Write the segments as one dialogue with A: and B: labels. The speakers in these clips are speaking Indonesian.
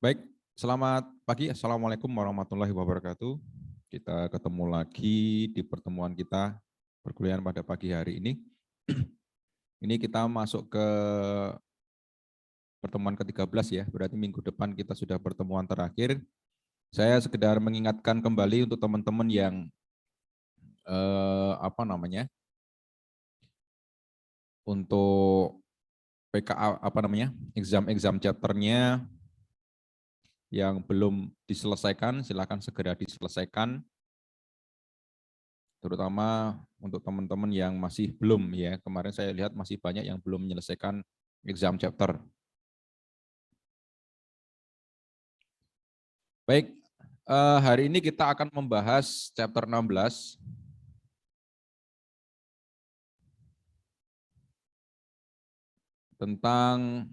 A: Baik, selamat pagi. Assalamualaikum warahmatullahi wabarakatuh. Kita ketemu lagi di pertemuan kita perkuliahan pada pagi hari ini. Ini kita masuk ke pertemuan ke-13 ya, berarti minggu depan kita sudah pertemuan terakhir. Saya sekedar mengingatkan kembali untuk teman-teman yang untuk PKA exam chapternya yang belum diselesaikan, silakan segera diselesaikan. Terutama untuk teman-teman yang masih belum ya. Kemarin saya lihat masih banyak yang belum menyelesaikan exam chapter. Baik, hari ini kita akan membahas chapter 16. Tentang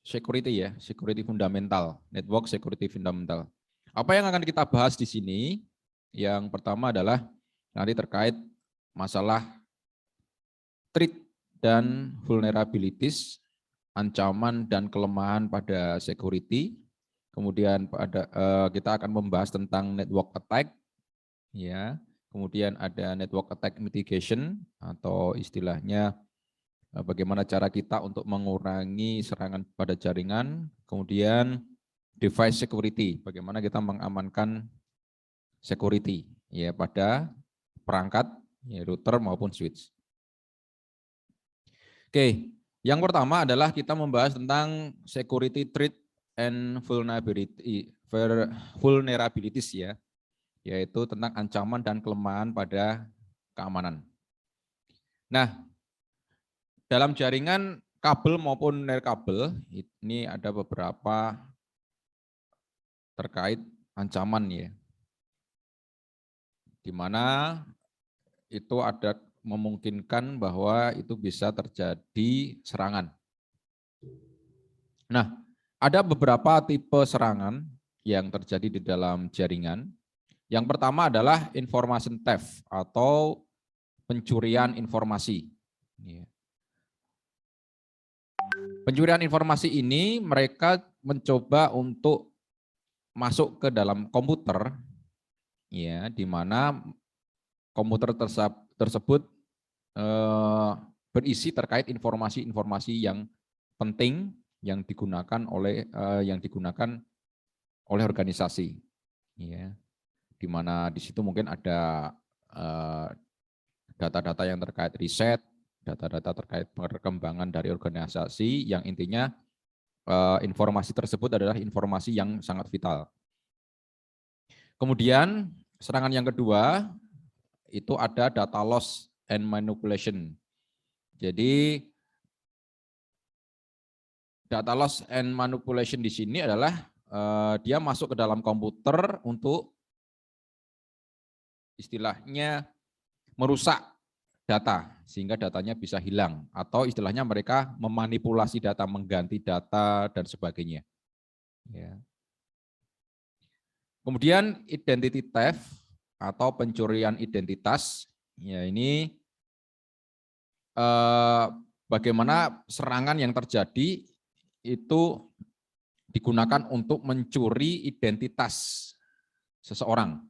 A: security ya, security fundamental, network security fundamental. Apa yang akan kita bahas di sini? Yang pertama adalah nanti terkait masalah threat dan vulnerabilities, ancaman dan kelemahan pada security. Kemudian kita akan membahas tentang network attack, ya. Kemudian ada network attack mitigation atau istilahnya bagaimana cara kita untuk mengurangi serangan pada jaringan. Kemudian device security, bagaimana kita mengamankan security ya pada perangkat ya, router maupun switch. Oke, yang pertama adalah kita membahas tentang security threat and vulnerabilities ya, yaitu tentang ancaman dan kelemahan pada keamanan. Nah, dalam jaringan kabel maupun nirkabel ini ada beberapa terkait ancaman ya, di mana itu ada memungkinkan bahwa itu bisa terjadi serangan. Nah, ada beberapa tipe serangan yang terjadi di dalam jaringan. Yang pertama adalah information theft atau pencurian informasi. Pencurian informasi ini mereka mencoba untuk masuk ke dalam komputer, ya, di mana komputer tersebut berisi terkait informasi-informasi yang penting yang digunakan oleh organisasi, ya, di mana di situ mungkin ada data-data yang terkait riset, data-data terkait perkembangan dari organisasi yang intinya informasi tersebut adalah informasi yang sangat vital. Kemudian serangan yang kedua itu ada data loss and manipulation. Jadi data loss and manipulation di sini adalah dia masuk ke dalam komputer untuk istilahnya merusak data sehingga datanya bisa hilang, atau istilahnya mereka memanipulasi data, mengganti data dan sebagainya. Ya. Kemudian identity theft atau pencurian identitas, ya ini bagaimana serangan yang terjadi itu digunakan untuk mencuri identitas seseorang.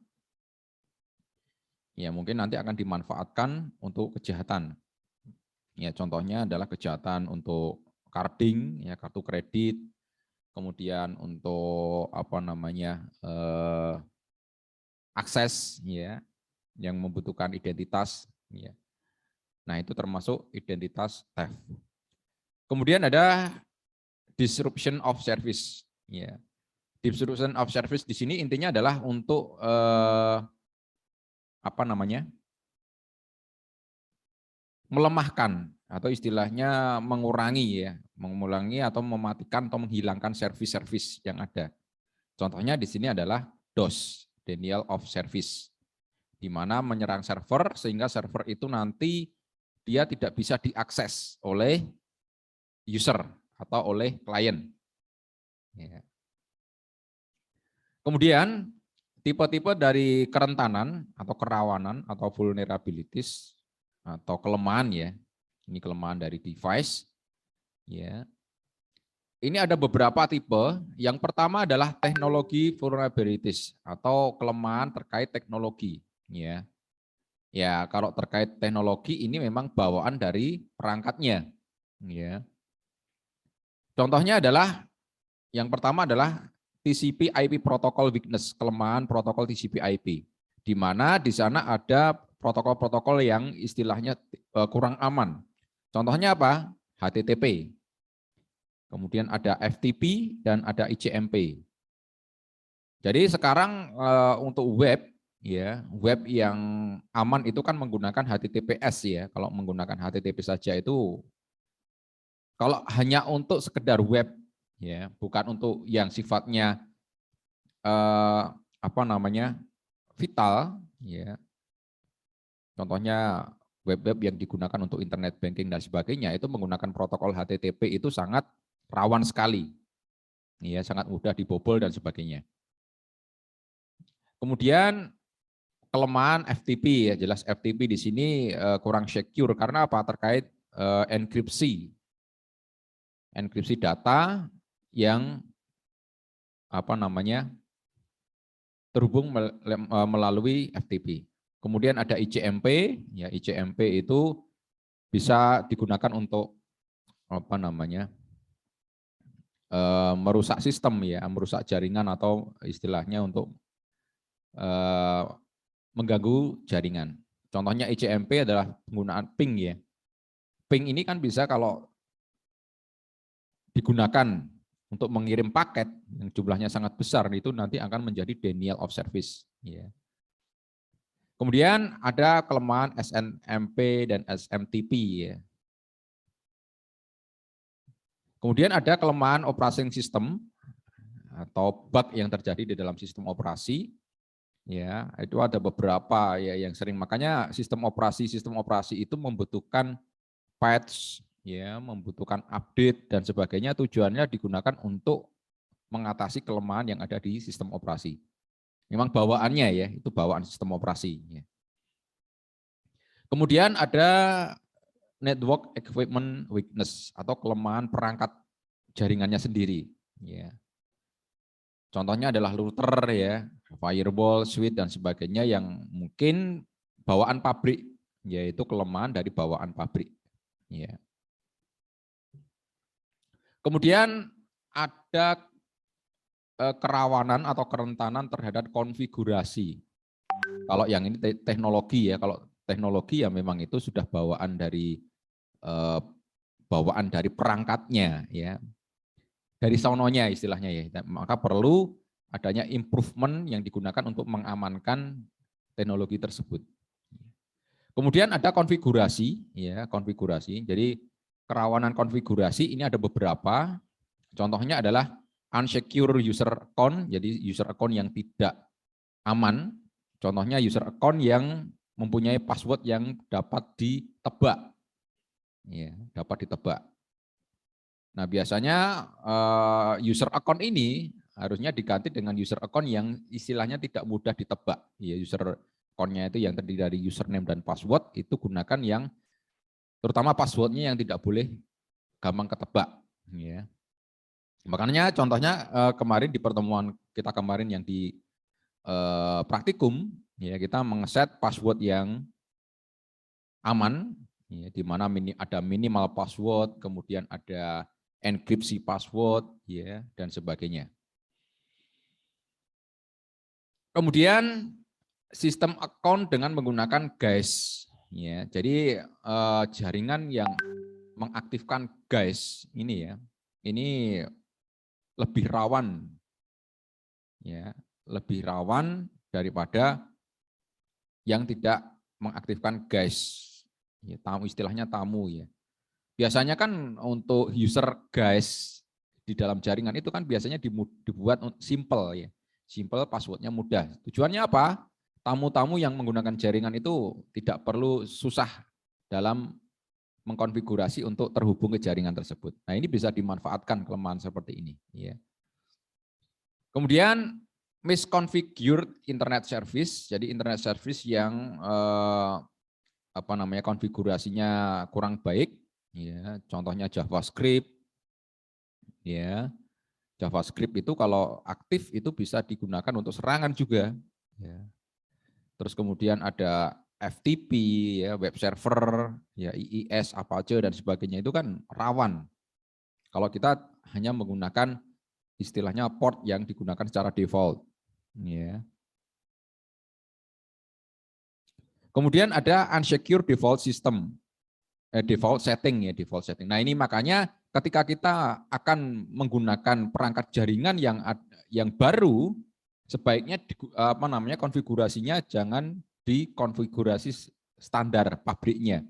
A: Ya, mungkin nanti akan dimanfaatkan untuk kejahatan. Ya, contohnya adalah kejahatan untuk carding, ya, kartu kredit, kemudian untuk akses, ya, yang membutuhkan identitas. Ya. Nah, itu termasuk identitas theft. Kemudian ada disruption of service. Ya. Disruption of service di sini intinya adalah untuk melemahkan atau istilahnya mengurangi atau mematikan atau menghilangkan servis-servis yang ada. Contohnya di sini adalah DOS, denial of service, di mana menyerang server sehingga server itu nanti dia tidak bisa diakses oleh user atau oleh klien. Kemudian tipe-tipe dari kerentanan atau kerawanan atau vulnerabilities atau kelemahan ya. Ini kelemahan dari device ya. Ini ada beberapa tipe. Yang pertama adalah teknologi vulnerabilities atau kelemahan terkait teknologi ya. Ya, kalau terkait teknologi ini memang bawaan dari perangkatnya ya. Contohnya adalah yang pertama adalah TCP/IP protocol weakness, kelemahan protokol TCP/IP, di mana di sana ada protokol-protokol yang istilahnya kurang aman. Contohnya apa? HTTP. Kemudian ada FTP dan ada ICMP. Jadi sekarang untuk web ya, web yang aman itu kan menggunakan HTTPS ya. Kalau menggunakan HTTP saja itu kalau hanya untuk sekedar web ya, bukan untuk yang sifatnya apa namanya vital ya. Contohnya web-web yang digunakan untuk internet banking dan sebagainya itu menggunakan protokol HTTP itu sangat rawan sekali. Ya, sangat mudah dibobol dan sebagainya. Kemudian kelemahan FTP ya, jelas FTP di sini kurang secure karena apa? Terkait enkripsi. Enkripsi data yang apa namanya? Terhubung melalui FTP. Kemudian ada ICMP, ya ICMP itu bisa digunakan untuk apa namanya? Merusak sistem ya, merusak jaringan atau istilahnya untuk mengganggu jaringan. Contohnya ICMP adalah penggunaan ping ya. Ping ini kan bisa kalau digunakan untuk mengirim paket yang jumlahnya sangat besar itu nanti akan menjadi denial of service ya. Kemudian ada kelemahan SNMP dan SMTP ya. Kemudian ada kelemahan operating system atau bug yang terjadi di dalam sistem operasi. Ya, itu ada beberapa ya yang sering, makanya sistem operasi itu membutuhkan patch ya, membutuhkan update dan sebagainya, tujuannya digunakan untuk mengatasi kelemahan yang ada di sistem operasi. Memang bawaannya ya, itu bawaan sistem operasi ya. Kemudian ada network equipment weakness atau kelemahan perangkat jaringannya sendiri ya. Contohnya adalah router ya, firewall, switch dan sebagainya yang mungkin bawaan pabrik, yaitu kelemahan dari bawaan pabrik ya. Kemudian ada kerawanan atau kerentanan terhadap konfigurasi. Kalau yang ini teknologi ya, kalau teknologi ya memang itu sudah bawaan dari perangkatnya ya, dari sononya istilahnya ya. Maka perlu adanya improvement yang digunakan untuk mengamankan teknologi tersebut. Kemudian ada konfigurasi ya, konfigurasi. Jadi kerawanan konfigurasi ini ada beberapa. Contohnya adalah unsecure user account, jadi user account yang tidak aman. Contohnya user account yang mempunyai password yang dapat ditebak. Ya, dapat ditebak. Nah, biasanya user account ini harusnya diganti dengan user account yang istilahnya tidak mudah ditebak. Ya, user account-nya itu yang terdiri dari username dan password, itu gunakan yang terutama password-nya yang tidak boleh gampang ketebak. Ya. Makanya contohnya kemarin di pertemuan kita kemarin yang di praktikum, ya kita mengeset password yang aman, ya, di mana ada minimal password, kemudian ada enkripsi password, ya dan sebagainya. Kemudian sistem account dengan menggunakan GAIS, ya. Jadi jaringan yang mengaktifkan GAIS ini ya, ini lebih rawan, ya, lebih rawan daripada yang tidak mengaktifkan GAIS. Ya, tamu istilahnya tamu ya. Biasanya kan untuk user GAIS di dalam jaringan itu kan biasanya dibuat simple ya. Simple, passwordnya mudah. Tujuannya apa? Tamu-tamu yang menggunakan jaringan itu tidak perlu susah dalam mengkonfigurasi untuk terhubung ke jaringan tersebut. Nah, ini bisa dimanfaatkan kelemahan seperti ini ya. Kemudian misconfigured internet service. Jadi internet service yang konfigurasinya kurang baik, ya. Contohnya JavaScript, ya. JavaScript itu kalau aktif itu bisa digunakan untuk serangan juga, ya. Terus kemudian ada FTP, ya, web server, ya, IIS apa aja dan sebagainya itu kan rawan. Kalau kita hanya menggunakan istilahnya port yang digunakan secara default, ya. Kemudian ada unsecure default system, default setting, ya, default setting. Nah, ini makanya ketika kita akan menggunakan perangkat jaringan yang baru, sebaiknya konfigurasinya jangan dikonfigurasi standar pabriknya,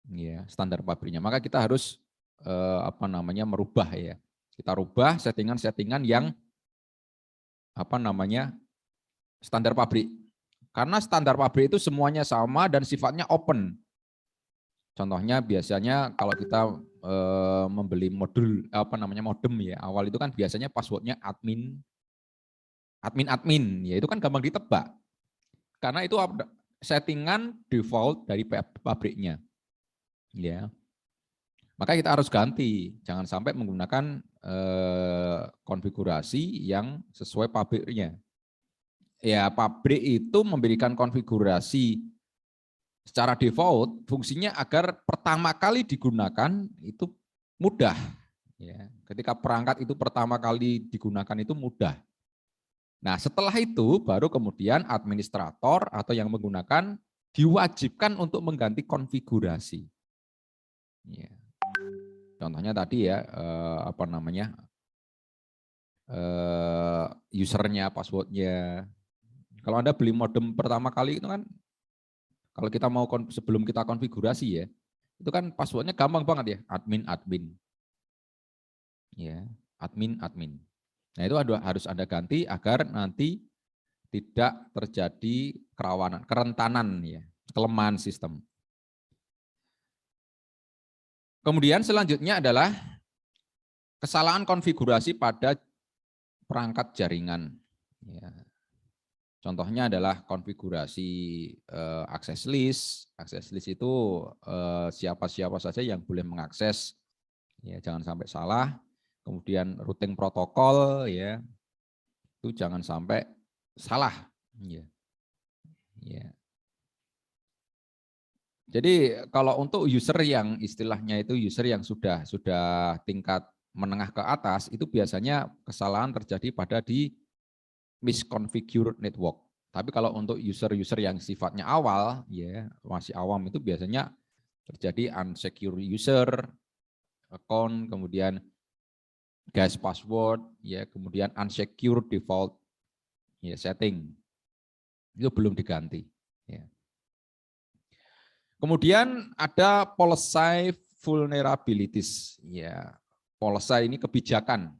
A: ya, standar pabriknya. Maka kita harus merubah, ya. Kita rubah settingan-settingan yang standar pabrik. Karena standar pabrik itu semuanya sama dan sifatnya open. Contohnya biasanya kalau kita membeli modem, ya, awal itu kan biasanya passwordnya admin, ya, itu kan gampang ditebak. Karena itu settingan default dari pabriknya, ya. Maka kita harus ganti, jangan sampai menggunakan konfigurasi yang sesuai pabriknya. Ya, pabrik itu memberikan konfigurasi secara default, fungsinya agar pertama kali digunakan itu mudah. Ya, ketika perangkat itu pertama kali digunakan itu mudah. Nah, setelah itu baru kemudian administrator atau yang menggunakan diwajibkan untuk mengganti konfigurasi. Ya. Contohnya tadi, ya, usernya, passwordnya. Kalau Anda beli modem pertama kali itu kan, kalau kita mau sebelum kita konfigurasi, ya, itu kan passwordnya gampang banget, ya, admin. Ya, admin. Nah, itu harus Anda ganti agar nanti tidak terjadi kerentanan, ya, kelemahan sistem. Kemudian selanjutnya adalah kesalahan konfigurasi pada perangkat jaringan. Ya. Contohnya adalah konfigurasi access list. Access list itu siapa-siapa saja yang boleh mengakses. Ya, jangan sampai salah. Kemudian routing protokol, ya, itu jangan sampai salah. Ya. Ya. Jadi kalau untuk user yang istilahnya itu user yang sudah tingkat menengah ke atas, itu biasanya kesalahan terjadi pada di misconfigured network. Tapi kalau untuk user-user yang sifatnya awal, ya, masih awam, itu biasanya terjadi unsecure user account, kemudian guest password, ya, kemudian unsecure default, ya, setting. Itu belum diganti, ya. Kemudian ada policy vulnerabilities, ya. Policy ini kebijakan,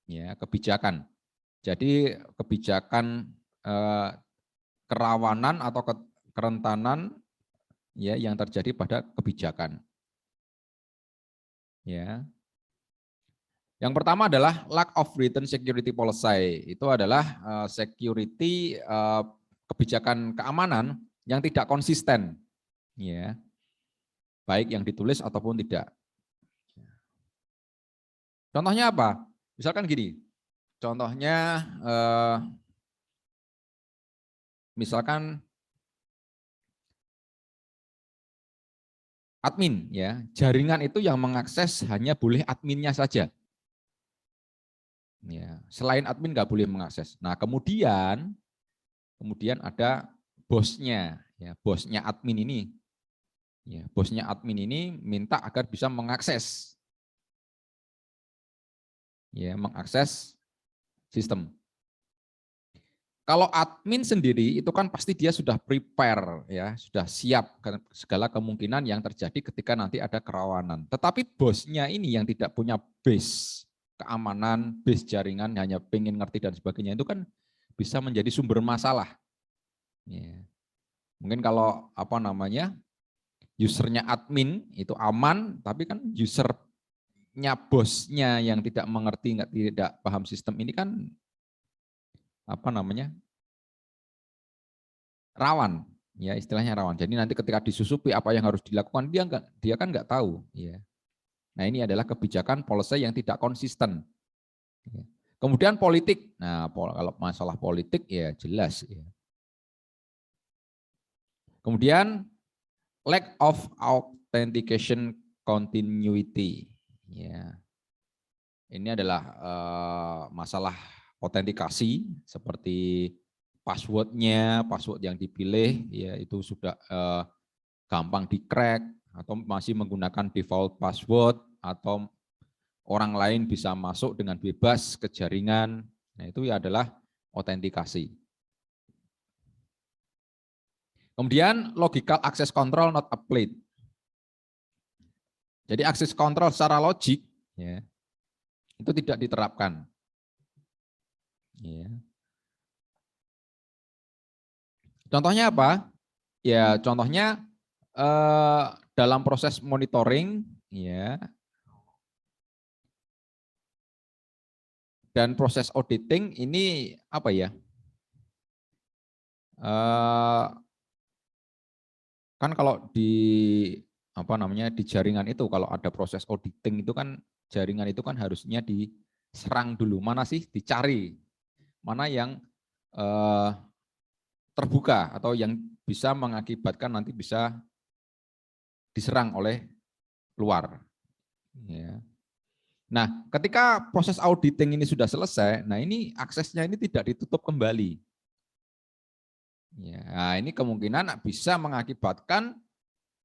A: ya, kebijakan. Jadi kebijakan kerawanan atau kerentanan, ya, yang terjadi pada kebijakan. Ya. Yang pertama adalah lack of written security policy. Itu adalah security kebijakan keamanan yang tidak konsisten. Ya, baik yang ditulis ataupun tidak. Contohnya apa? Misalkan gini, contohnya misalkan admin, ya, jaringan itu yang mengakses hanya boleh adminnya saja. Ya, selain admin nggak boleh mengakses. Nah, kemudian ada bosnya, ya, bosnya admin ini. Ya, bosnya admin ini minta agar bisa mengakses, ya, mengakses sistem. Kalau admin sendiri itu kan pasti dia sudah prepare, ya, sudah siap segala kemungkinan yang terjadi ketika nanti ada kerawanan. Tetapi bosnya ini yang tidak punya base keamanan, base jaringan, hanya pengen ngerti dan sebagainya, itu kan bisa menjadi sumber masalah. Ya. Mungkin kalau usernya admin itu aman, tapi kan usernya bosnya yang tidak mengerti, tidak paham sistem ini kan rawan, ya istilahnya rawan. Jadi nanti ketika disusupi apa yang harus dilakukan dia kan nggak tahu, ya. Nah ini adalah kebijakan policy yang tidak konsisten. Ya. Kemudian politik, nah kalau masalah politik ya jelas. Ya. Kemudian lack of authentication continuity, ya. Ini adalah masalah autentikasi seperti password yang dipilih, ya itu sudah gampang di-crack atau masih menggunakan default password atau orang lain bisa masuk dengan bebas ke jaringan. Nah, itu ya adalah autentikasi. Kemudian logical access control not applied. Jadi access control secara logik ya, itu tidak diterapkan. Ya. Contohnya apa? Ya, contohnya dalam proses monitoring ya dan proses auditing ini apa ya? Kan kalau di di jaringan itu kalau ada proses auditing itu kan jaringan itu kan harusnya diserang dulu, mana sih dicari, mana yang terbuka atau yang bisa mengakibatkan nanti bisa diserang oleh luar. Ya. Nah, ketika proses auditing ini sudah selesai, nah ini aksesnya ini tidak ditutup kembali. Ya, nah ini kemungkinan bisa mengakibatkan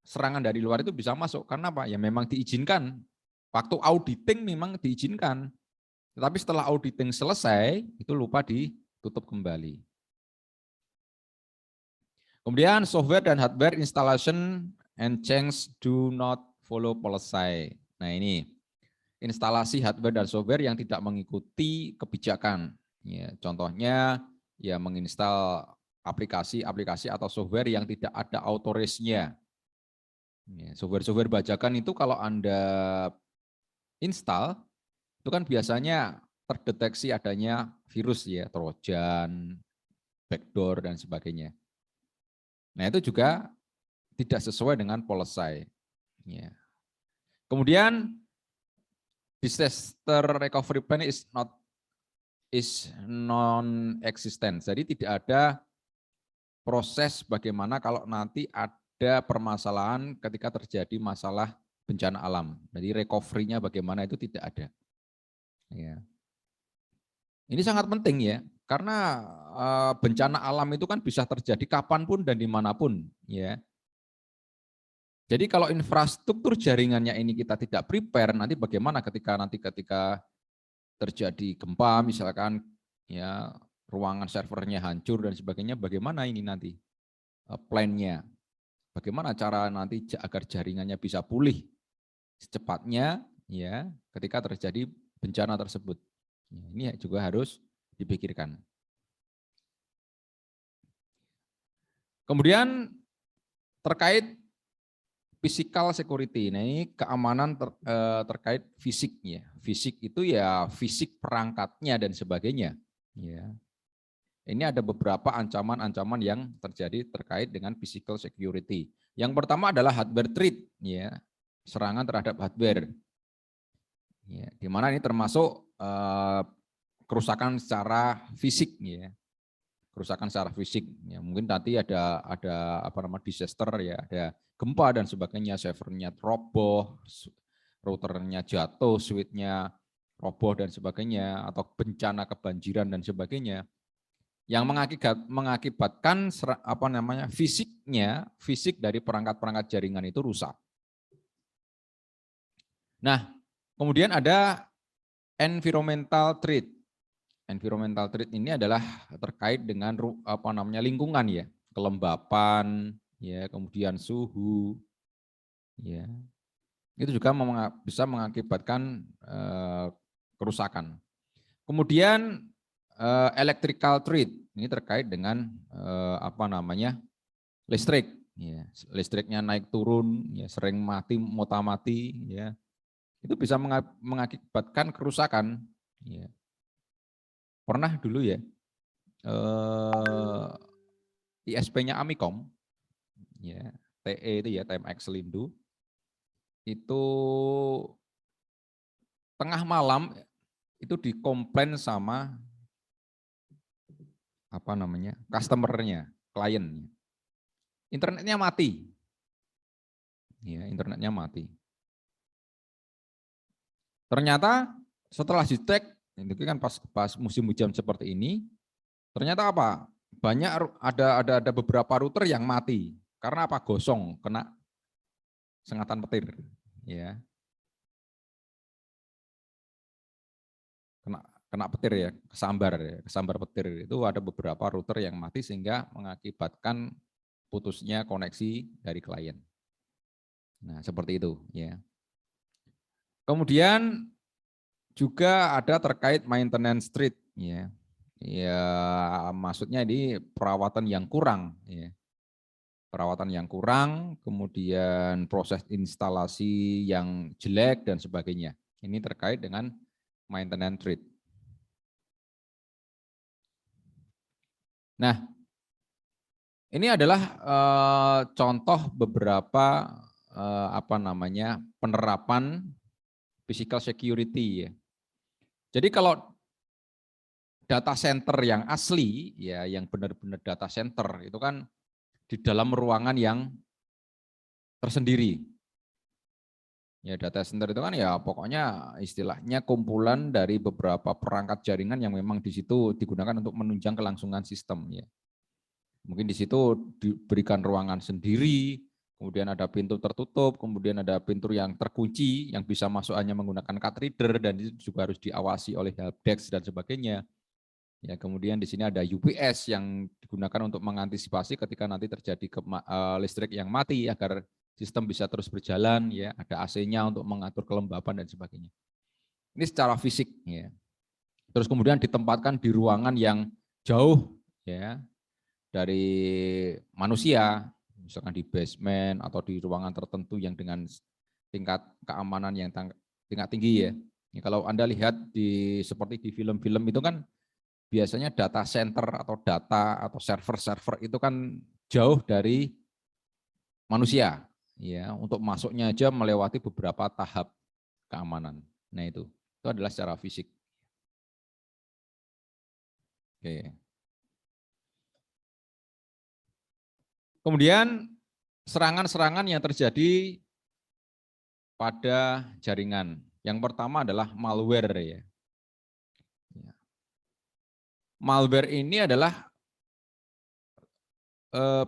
A: serangan dari luar itu bisa masuk. Karena apa? Ya memang diizinkan. Waktu auditing memang diizinkan. Tetapi setelah auditing selesai, itu lupa ditutup kembali. Kemudian software dan hardware installation and change do not follow policy. Nah ini, instalasi hardware dan software yang tidak mengikuti kebijakan. Ya, contohnya ya menginstal aplikasi-aplikasi atau software yang tidak ada autorisnya. Ya, software-software bajakan itu kalau Anda install, itu kan biasanya terdeteksi adanya virus ya, trojan, backdoor, dan sebagainya. Nah itu juga tidak sesuai dengan policy. Ya. Kemudian disaster recovery plan is non-existent. Jadi tidak ada proses bagaimana kalau nanti ada permasalahan ketika terjadi masalah bencana alam. Jadi recovery-nya bagaimana itu tidak ada. Ya. Ini sangat penting ya, karena bencana alam itu kan bisa terjadi kapanpun dan dimanapun. Ya. Jadi kalau infrastruktur jaringannya ini kita tidak prepare, nanti bagaimana ketika terjadi gempa misalkan ya ruangan servernya hancur dan sebagainya, bagaimana ini nanti plan-nya? Bagaimana cara nanti agar jaringannya bisa pulih secepatnya ya ketika terjadi bencana tersebut. Ini juga harus dipikirkan. Kemudian terkait physical security, nah ini keamanan terkait fisiknya. Fisik itu ya fisik perangkatnya dan sebagainya. Ya. Ini ada beberapa ancaman-ancaman yang terjadi terkait dengan physical security. Yang pertama adalah hardware threat, ya, serangan terhadap hardware. Ya, di mana ini termasuk kerusakan secara fisik, ya, kerusakan secara fisik. Ya, mungkin nanti ada disaster, ya, ada gempa dan sebagainya, servernya roboh, routernya jatuh, switchnya roboh dan sebagainya, atau bencana kebanjiran dan sebagainya, yang mengakibatkan fisik dari perangkat-perangkat jaringan itu rusak. Nah, kemudian ada environmental threat. Environmental threat ini adalah terkait dengan lingkungan ya, kelembapan, ya, kemudian suhu, ya. Itu juga bisa mengakibatkan kerusakan. Kemudian electrical threat ini terkait dengan listrik. Ya, listriknya naik turun, ya, sering mati, ya, itu bisa mengakibatkan kerusakan. Ya. Pernah dulu ya ISP-nya Amikom, ya, TE itu ya, TMX Selindo, itu tengah malam itu dikomplain sama apa namanya, customer-nya, kliennya. Internetnya mati. Ya, internetnya mati. Ternyata setelah dicek, itu kan pas musim hujan seperti ini, ternyata apa? Banyak ada beberapa router yang mati. Karena apa? Gosong, kena sengatan petir, ya. Kena petir ya, kesambar petir. Itu ada beberapa router yang mati sehingga mengakibatkan putusnya koneksi dari klien. Nah, seperti itu, ya. Kemudian juga ada terkait maintenance street, ya. Ya, maksudnya ini perawatan yang kurang, ya. Perawatan yang kurang, kemudian proses instalasi yang jelek dan sebagainya. Ini terkait dengan maintenance street. Nah, ini adalah contoh beberapa penerapan physical security, ya. Jadi kalau data center yang asli, ya, yang benar-benar data center itu kan di dalam ruangan yang tersendiri. Ya, data center itu kan ya pokoknya istilahnya kumpulan dari beberapa perangkat jaringan yang memang di situ digunakan untuk menunjang kelangsungan sistem, ya. Mungkin di situ diberikan ruangan sendiri, kemudian ada pintu tertutup, kemudian ada pintu yang terkunci yang bisa masuk hanya menggunakan card reader dan itu juga harus diawasi oleh helpdesk dan sebagainya. Ya, kemudian di sini ada UPS yang digunakan untuk mengantisipasi ketika nanti terjadi listrik yang mati agar sistem bisa terus berjalan, ya, ada AC-nya untuk mengatur kelembapan dan sebagainya. Ini secara fisik, ya. Terus kemudian ditempatkan di ruangan yang jauh, ya, dari manusia, misalkan di basement atau di ruangan tertentu yang dengan tingkat keamanan yang tingkat tinggi, ya. Ya, kalau Anda lihat seperti di film-film itu kan biasanya data center atau data atau server-server itu kan jauh dari manusia, ya, untuk masuknya aja melewati beberapa tahap keamanan. Nah, itu adalah secara fisik. Oke. Kemudian serangan-serangan yang terjadi pada jaringan. Yang pertama adalah malware, ya. Malware ini adalah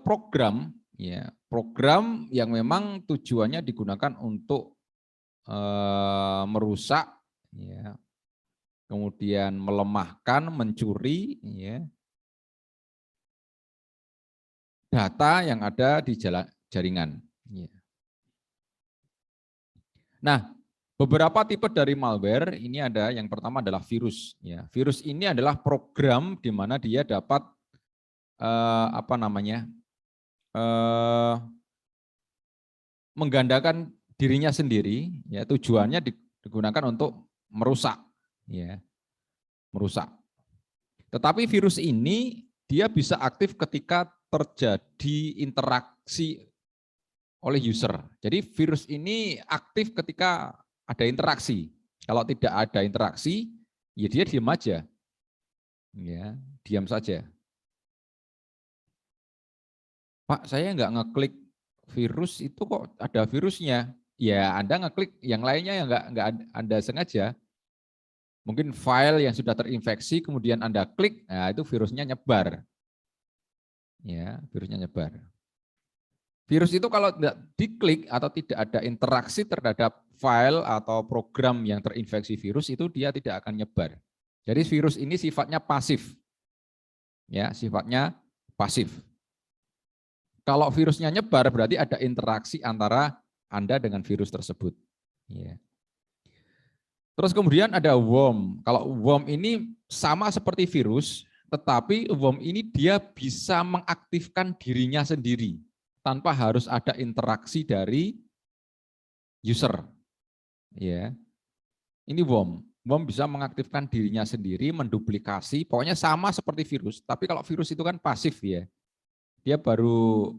A: program, ya, program yang memang tujuannya digunakan untuk merusak, ya, kemudian melemahkan, mencuri, ya, data yang ada di jaringan. Ya. Nah, beberapa tipe dari malware ini ada. Yang pertama adalah virus. Ya, virus ini adalah program di mana dia dapat menggandakan dirinya sendiri. Ya, tujuannya digunakan untuk merusak, ya, merusak. Tetapi virus ini dia bisa aktif ketika terjadi interaksi oleh user. Jadi virus ini aktif ketika ada interaksi. Kalau tidak ada interaksi, ya dia diam aja. Ya, diam saja. Pak, saya nggak ngeklik virus itu kok ada virusnya. Ya, Anda ngeklik yang lainnya yang nggak Anda sengaja. Mungkin file yang sudah terinfeksi kemudian Anda klik, nah itu virusnya nyebar. Ya, virusnya nyebar. Virus itu kalau tidak diklik atau tidak ada interaksi terhadap file atau program yang terinfeksi virus itu dia tidak akan nyebar. Jadi virus ini sifatnya pasif. Ya, sifatnya pasif. Kalau virusnya nyebar berarti ada interaksi antara Anda dengan virus tersebut. Ya. Terus kemudian ada worm. Kalau worm ini sama seperti virus, tetapi worm ini dia bisa mengaktifkan dirinya sendiri tanpa harus ada interaksi dari user. Ya. Ini worm. worm bisa mengaktifkan dirinya sendiri, menduplikasi, pokoknya sama seperti virus. Tapi kalau virus itu kan pasif ya, dia baru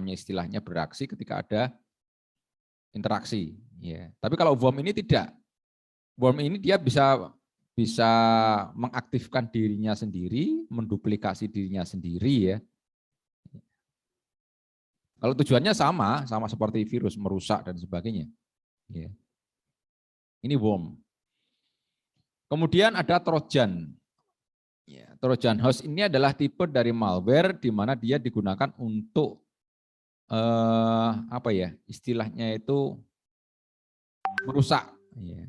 A: istilahnya beraksi ketika ada interaksi. Ya. Tapi kalau worm ini tidak, worm ini dia bisa mengaktifkan dirinya sendiri, menduplikasi dirinya sendiri ya. Kalau tujuannya sama seperti virus, merusak dan sebagainya. Ya. Ini worm. Kemudian ada Trojan. Ya, Trojan horse ini adalah tipe dari malware di mana dia digunakan untuk istilahnya itu merusak. Ya.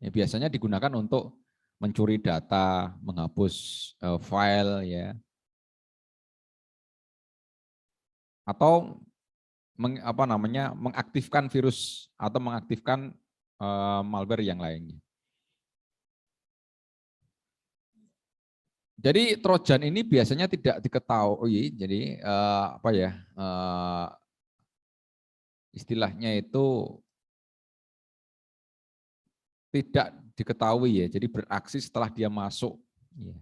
A: Ya, biasanya digunakan untuk mencuri data, menghapus file, ya, atau mengaktifkan virus atau mengaktifkan malware yang lainnya. Jadi Trojan ini biasanya tidak diketahui, jadi istilahnya itu tidak diketahui ya, jadi beraksi setelah dia masuk. Ya.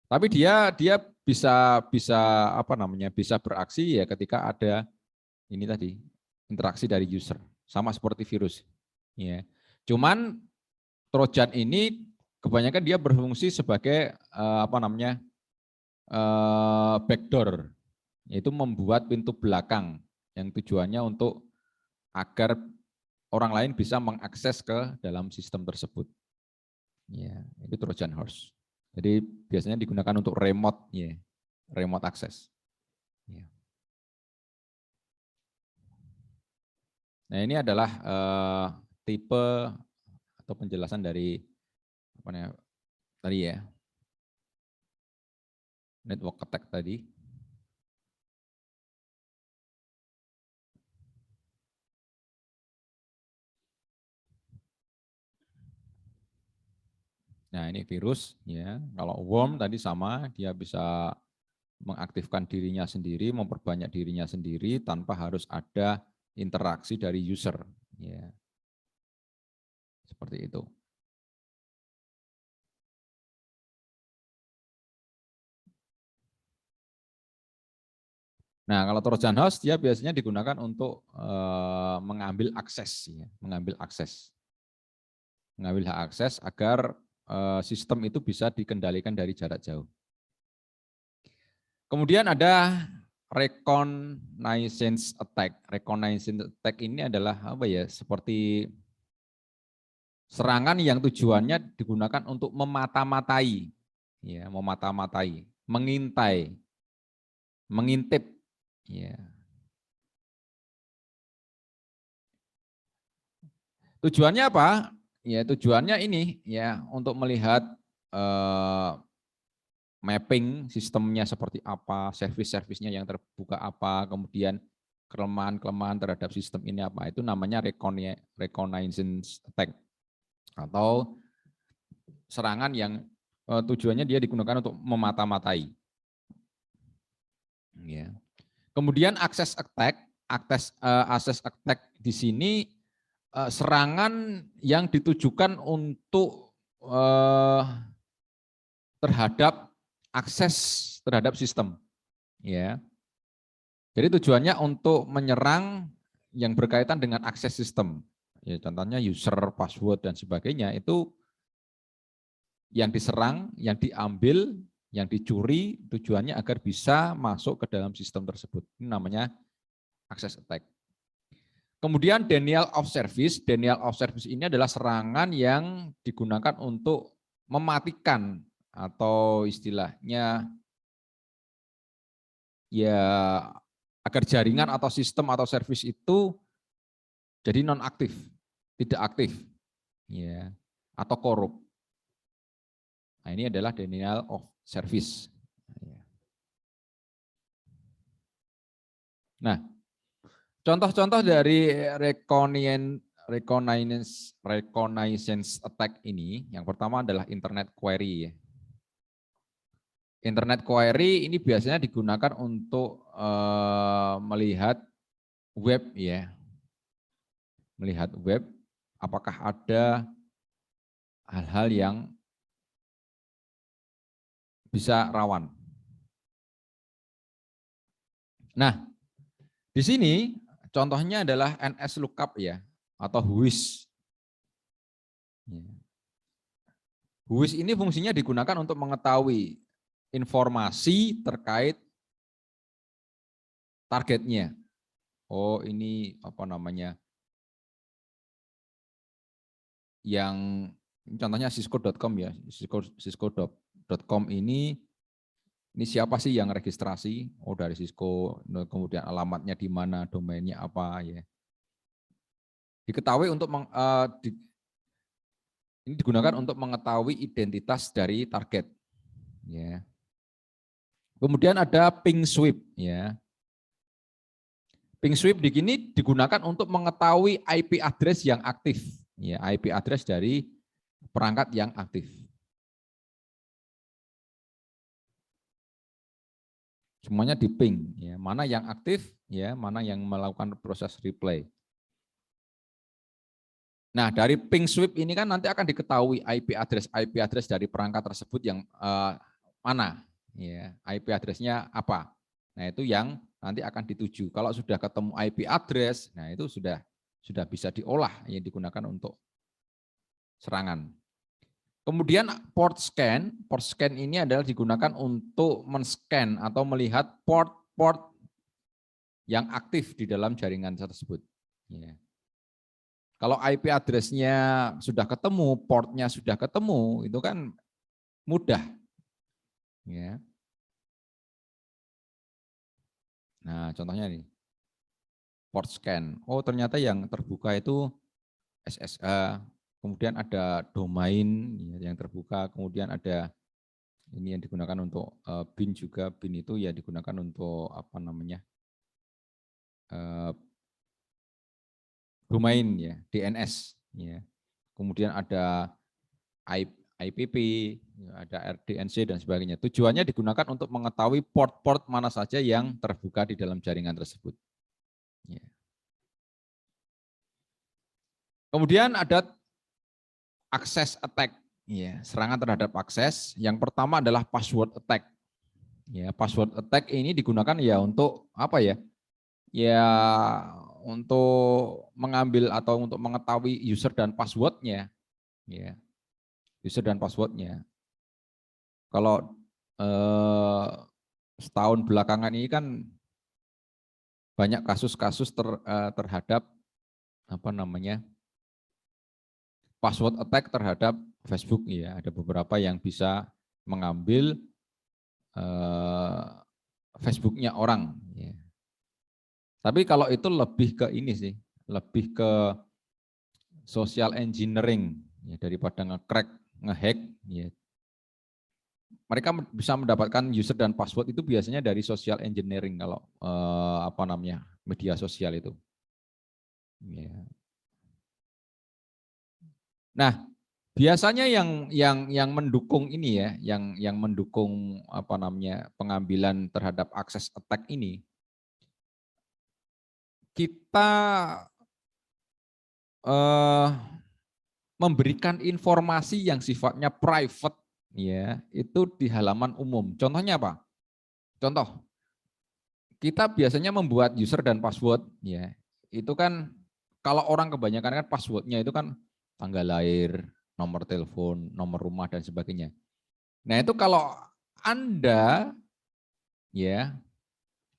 A: Tapi dia bisa beraksi ya ketika ada ini tadi interaksi dari user, sama seperti virus. Ya. Cuman Trojan ini kebanyakan dia berfungsi sebagai backdoor, yaitu membuat pintu belakang yang tujuannya untuk agar orang lain bisa mengakses ke dalam sistem tersebut. Ya, itu Trojan horse. Jadi biasanya digunakan untuk remote, ya, remote access. Ya. Nah, ini adalah tipe atau penjelasan dari tadi ya, network attack tadi. Nah, ini virus ya. Kalau worm tadi sama, dia bisa mengaktifkan dirinya sendiri, memperbanyak dirinya sendiri tanpa harus ada interaksi dari user, ya. Seperti itu. Nah, kalau Trojan horse dia biasanya digunakan untuk mengambil akses, ya, mengambil hak akses agar sistem itu bisa dikendalikan dari jarak jauh. Kemudian ada reconnaissance attack. Reconnaissance attack ini adalah seperti serangan yang tujuannya digunakan untuk memata-matai, ya, mengintai, mengintip, ya. Tujuannya apa? Ya, tujuannya ini ya untuk melihat mapping sistemnya seperti apa, servis-servisnya yang terbuka apa, kemudian kelemahan-kelemahan terhadap sistem ini apa. Itu namanya reconnaissance attack atau serangan yang tujuannya dia digunakan untuk memata-matai. Ya. Kemudian access attack di sini serangan yang ditujukan untuk terhadap akses terhadap sistem. Ya. Jadi tujuannya untuk menyerang yang berkaitan dengan akses sistem. Ya, contohnya user, password dan sebagainya itu yang diserang, yang diambil, yang dicuri tujuannya agar bisa masuk ke dalam sistem tersebut. Ini namanya access attack. Kemudian denial of service. Denial of service ini adalah serangan yang digunakan untuk mematikan atau istilahnya ya agar jaringan atau sistem atau service itu jadi nonaktif, tidak aktif, ya, atau korup. Nah, ini adalah denial of service. Nah, contoh-contoh dari reconnaissance attack ini, yang pertama adalah internet query. Internet query ini biasanya digunakan untuk melihat web, ya, melihat web, apakah ada hal-hal yang bisa rawan. Nah, di sini contohnya adalah NSLOOKUP ya, atau WHOIS. WHOIS ini fungsinya digunakan untuk mengetahui informasi terkait targetnya. Oh, ini apa namanya? Yang contohnya cisco.com ya, cisco.com ini siapa sih yang registrasi? Oh, dari Cisco, kemudian alamatnya di mana, domainnya apa ya. Diketahui untuk ini digunakan untuk mengetahui identitas dari target ya. Kemudian ada ping sweep ya. Ping sweep di sini digunakan untuk mengetahui IP address yang aktif ya, IP address dari perangkat yang aktif. Semuanya di ping ya, mana yang aktif ya, mana yang melakukan proses replay. Nah, dari ping sweep ini kan nanti akan diketahui IP address dari perangkat tersebut yang mana ya, IP address-nya apa. Nah, itu yang nanti akan dituju. Kalau sudah ketemu IP address, nah itu sudah bisa diolah yang digunakan untuk serangan. Kemudian port scan ini adalah digunakan untuk men-scan atau melihat port-port yang aktif di dalam jaringan tersebut. Ya. Kalau IP address-nya sudah ketemu, portnya sudah ketemu, itu kan mudah. Ya. Nah, contohnya nih, port scan. Oh, ternyata yang terbuka itu SSH, kemudian ada domain yang terbuka, kemudian ada ini yang digunakan untuk bin juga. Bin itu ya digunakan untuk apa namanya, domain ya, DNS ya. Kemudian ada IPP, ada RDNC dan sebagainya. Tujuannya digunakan untuk mengetahui port-port mana saja yang terbuka di dalam jaringan tersebut. Ya. Kemudian ada access attack, ya, serangan terhadap akses. Yang pertama adalah password attack. Ya, password attack ini digunakan ya untuk apa ya? Ya, untuk mengambil atau untuk mengetahui user dan passwordnya. Ya, user dan passwordnya. Kalau setahun belakangan ini kan banyak kasus-kasus terhadap apa namanya, password attack terhadap Facebook ya. Ada beberapa yang bisa mengambil Facebooknya orang. Ya. Tapi kalau itu lebih ke ini sih, lebih ke social engineering ya, daripada nge-crack, nge-hack. Ya. Mereka bisa mendapatkan user dan password itu biasanya dari social engineering kalau apa namanya, media sosial itu. Ya. Nah, biasanya yang mendukung ini ya, yang mendukung apa namanya, pengambilan terhadap akses attack ini, kita memberikan informasi yang sifatnya private ya, itu di halaman umum. Contohnya apa? Contoh, kita biasanya membuat user dan password ya. Itu kan kalau orang kebanyakan kan passwordnya itu kan tanggal lahir, nomor telepon, nomor rumah dan sebagainya. Nah, itu kalau Anda ya,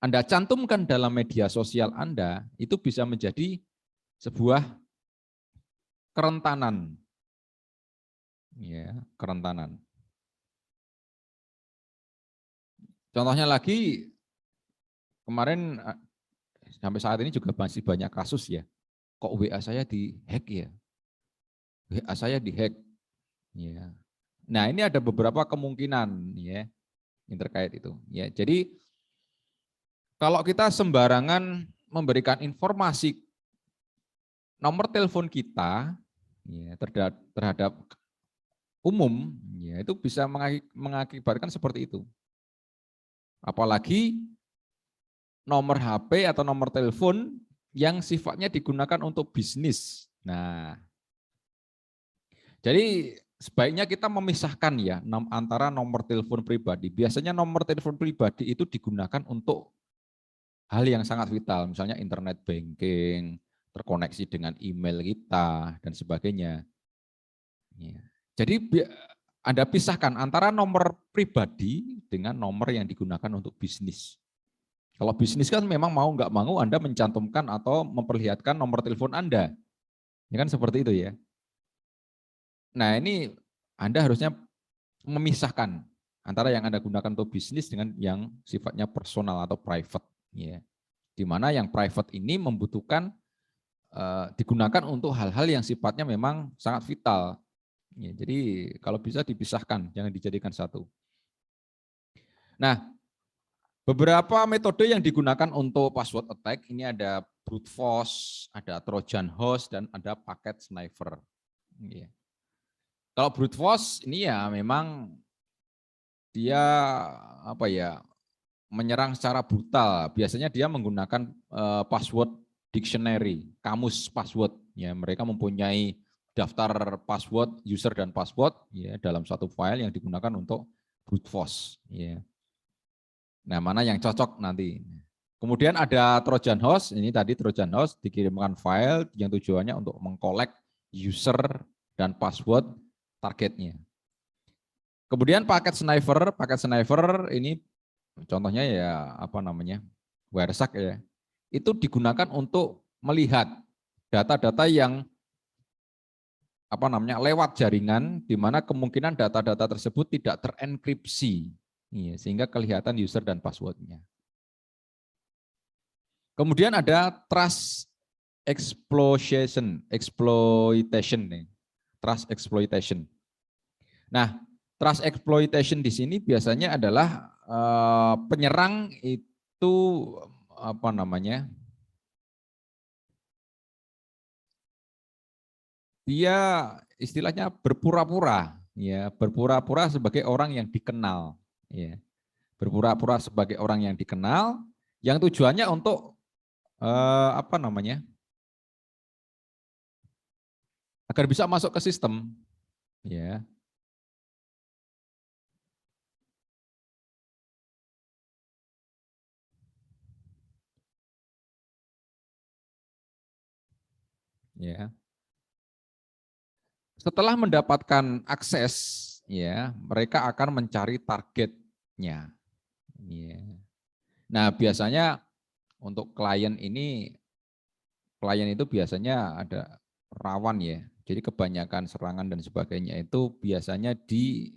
A: Anda cantumkan dalam media sosial Anda, itu bisa menjadi sebuah kerentanan. Ya, kerentanan. Contohnya lagi, kemarin sampai saat ini juga masih banyak kasus ya. Kok WA saya di-hack ya? WA saya di-hack. Ya. Nah, ini ada beberapa kemungkinan ya yang terkait itu. Ya, jadi kalau kita sembarangan memberikan informasi nomor telepon kita ya, terhadap umum, ya itu bisa mengakibatkan seperti itu. Apalagi nomor HP atau nomor telepon yang sifatnya digunakan untuk bisnis. Nah, jadi sebaiknya kita memisahkan ya antara nomor telepon pribadi. Biasanya nomor telepon pribadi itu digunakan untuk hal yang sangat vital, misalnya internet banking, terkoneksi dengan email kita, dan sebagainya. Ya. Jadi Anda pisahkan antara nomor pribadi dengan nomor yang digunakan untuk bisnis. Kalau bisnis kan memang mau nggak mau Anda mencantumkan atau memperlihatkan nomor telepon Anda. Ya kan seperti itu ya. Nah ini Anda harusnya memisahkan antara yang Anda gunakan untuk bisnis dengan yang sifatnya personal atau private. Ya. Di mana yang private ini membutuhkan digunakan untuk hal-hal yang sifatnya memang sangat vital. Ya, jadi kalau bisa dipisahkan, jangan dijadikan satu. Nah, beberapa metode yang digunakan untuk password attack ini ada brute force, ada Trojan horse, dan ada packet sniper. Ya. Kalau brute force ini ya memang dia apa ya menyerang secara brutal. Biasanya dia menggunakan password dictionary, kamus password. Ya, mereka mempunyai daftar password user dan password ya dalam satu file yang digunakan untuk brute force. Ya. Nah, mana yang cocok nanti. Kemudian ada Trojan horse. Ini tadi Trojan horse dikirimkan file yang tujuannya untuk mengkolek user dan password targetnya. Kemudian paket sniper ini contohnya ya apa namanya Wireshark ya, itu digunakan untuk melihat data-data yang apa namanya lewat jaringan, di mana kemungkinan data-data tersebut tidak terenkripsi, ya, sehingga kelihatan user dan passwordnya. Kemudian ada trust exploitation, trust exploitation. Nah, trust exploitation di sini biasanya adalah penyerang itu apa namanya? Dia istilahnya berpura-pura, ya, berpura-pura sebagai orang yang dikenal, ya. Berpura-pura sebagai orang yang dikenal, yang tujuannya untuk apa namanya? Agar bisa masuk ke sistem, ya. Ya. Setelah mendapatkan akses, ya, mereka akan mencari targetnya. Ya. Nah, biasanya untuk klien itu biasanya ada rawan ya. Jadi kebanyakan serangan dan sebagainya itu biasanya di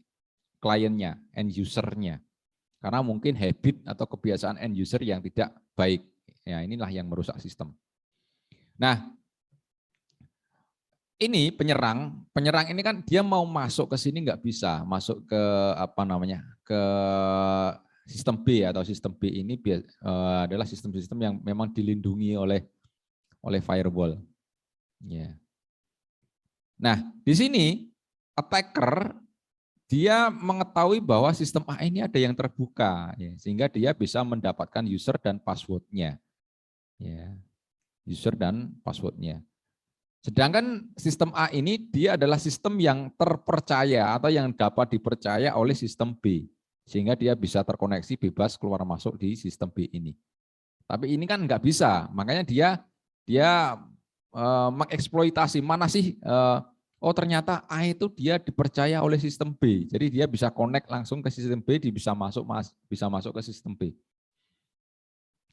A: kliennya, end usernya. Karena mungkin habit atau kebiasaan end user yang tidak baik. Ya, inilah yang merusak sistem. Nah, ini penyerang ini kan dia mau masuk ke sini nggak bisa, masuk ke apa namanya, ke sistem B atau sistem B ini adalah sistem-sistem yang memang dilindungi oleh firewall. Ya. Nah, di sini attacker dia mengetahui bahwa sistem A ini ada yang terbuka, ya, sehingga dia bisa mendapatkan user dan passwordnya, ya, user dan passwordnya. Sedangkan sistem A ini dia adalah sistem yang terpercaya atau yang dapat dipercaya oleh sistem B, sehingga dia bisa terkoneksi bebas keluar masuk di sistem B ini. Tapi ini kan nggak bisa, makanya dia mengeksploitasi mana sih? Oh ternyata A itu dia dipercaya oleh sistem B, jadi dia bisa connect langsung ke sistem B, dia bisa masuk ke sistem B.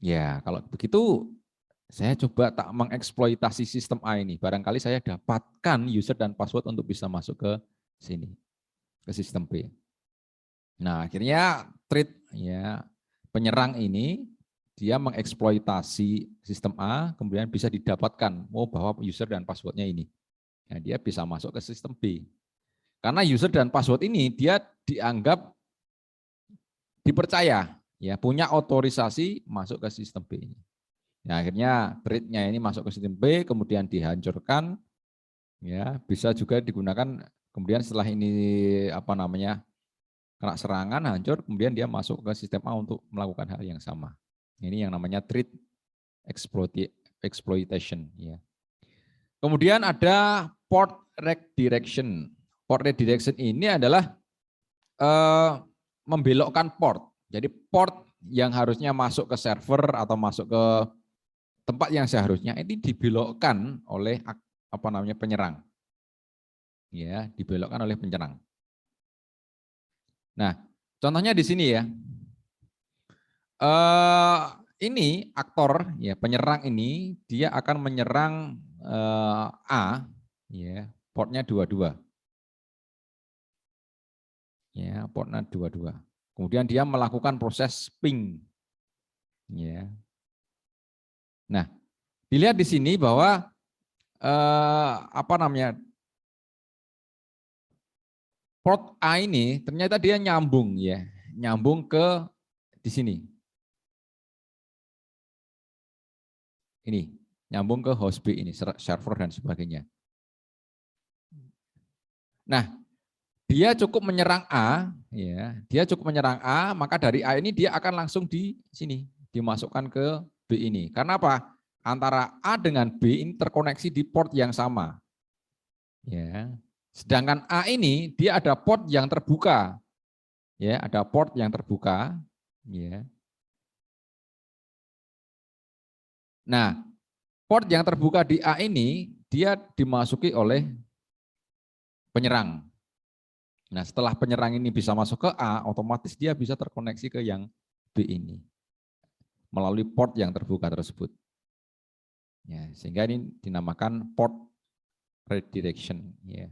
A: Ya kalau begitu saya coba tak mengeksploitasi sistem A ini. Barangkali saya dapatkan user dan password untuk bisa masuk ke sini, ke sistem B. Nah akhirnya ya penyerang ini dia mengeksploitasi sistem A, kemudian bisa didapatkan bahwa user dan passwordnya ini. Nah, dia bisa masuk ke sistem B. Karena user dan password ini dia dianggap dipercaya, ya punya otorisasi masuk ke sistem B ini. Nah, akhirnya thread-nya ini masuk ke sistem B, kemudian dihancurkan, ya bisa juga digunakan. Kemudian setelah ini apa namanya kena serangan hancur, kemudian dia masuk ke sistem A untuk melakukan hal yang sama. Ini yang namanya threat exploitation. Ya. Kemudian ada port redirection. Port redirection ini adalah membelokkan port. Jadi port yang harusnya masuk ke server atau masuk ke tempat yang seharusnya ini dibelokkan oleh penyerang. Ya, dibelokkan oleh penyerang. Nah, contohnya di sini ya. Ini aktor ya, penyerang ini dia akan menyerang A ya, portnya 22. Ya, portnya 22. Kemudian dia melakukan proses ping. Ya. Nah, dilihat di sini bahwa port A ini ternyata dia nyambung ya, nyambung ke di sini. Ini nyambung ke host B ini, server dan sebagainya. Nah, dia cukup menyerang A, ya, dia cukup menyerang A, maka dari A ini dia akan langsung di sini dimasukkan ke B ini. Karena apa? Antara A dengan B ini terkoneksi di port yang sama. Ya. Sedangkan A ini dia ada port yang terbuka. Ya, ada port yang terbuka, ya. Nah, port yang terbuka di A ini dia dimasuki oleh penyerang. Nah, setelah penyerang ini bisa masuk ke A, otomatis dia bisa terkoneksi ke yang B ini melalui port yang terbuka tersebut. Ya, sehingga ini dinamakan port redirection. Ya.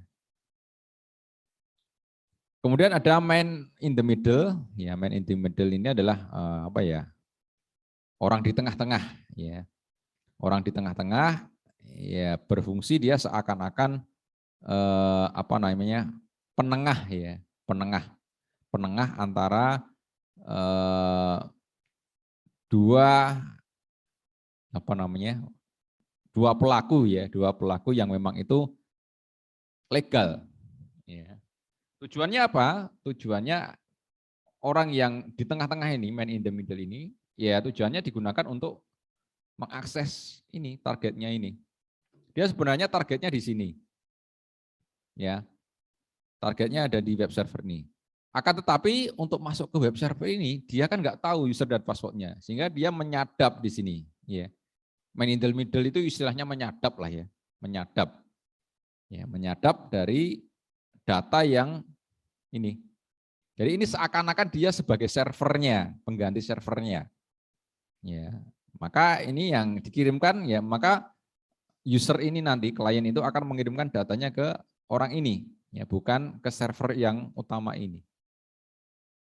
A: Kemudian ada man in the middle. Ya, man in the middle ini adalah orang di tengah-tengah. Ya, orang di tengah-tengah. Ya, berfungsi dia seakan-akan penengah ya, penengah antara dua pelaku yang memang itu legal. Ya. Tujuannya apa? Tujuannya orang yang di tengah-tengah ini, man in the middle ini, ya tujuannya digunakan untuk mengakses ini targetnya ini. Dia sebenarnya targetnya di sini, ya. Targetnya ada di web server ini. Akan tetapi untuk masuk ke web server ini, dia kan nggak tahu user dan passwordnya, sehingga dia menyadap di sini. Ya. Man in the middle itu istilahnya menyadap lah ya, menyadap. Ya, menyadap dari data yang ini. Jadi ini seakan-akan dia sebagai servernya, pengganti servernya. Ya. Maka ini yang dikirimkan ya, maka user ini nanti klien itu akan mengirimkan datanya ke orang ini, ya bukan ke server yang utama ini.